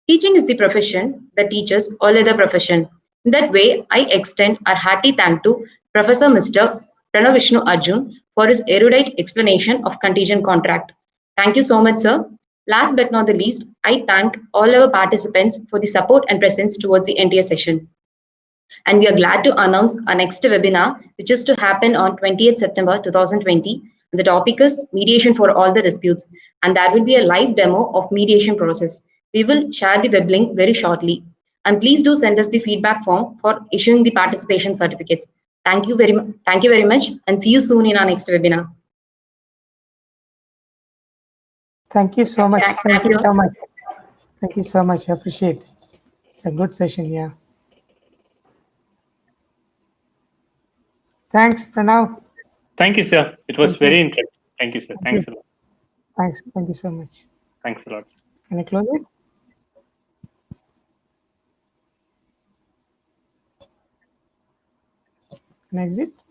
Teaching is the profession that teaches all other profession. In that way, I extend our hearty thanks to Professor Mr. Pranav Vishnu Arjun for his erudite explanation of contingent contract. Thank you so much, sir. Last but not the least, I thank all our participants for the support and presence towards the entire session. And we are glad to announce our next webinar, which is to happen on 20th September 2020. And the topic is mediation for all the disputes. And there will be a live demo of mediation process. We will share the web link very shortly. And please do send us the feedback form for issuing the participation certificates. Thank you very much, and see you soon in our next webinar. Thank you so much. Thank you so much. Thank you so much. I appreciate it. It's a good session, yeah. Thanks, Pranav. Thank you, sir. It was very interesting. Thank you, sir. Thanks a lot. Thanks. Thank you so much. Thanks a lot, sir. Can I close it? Can I exit?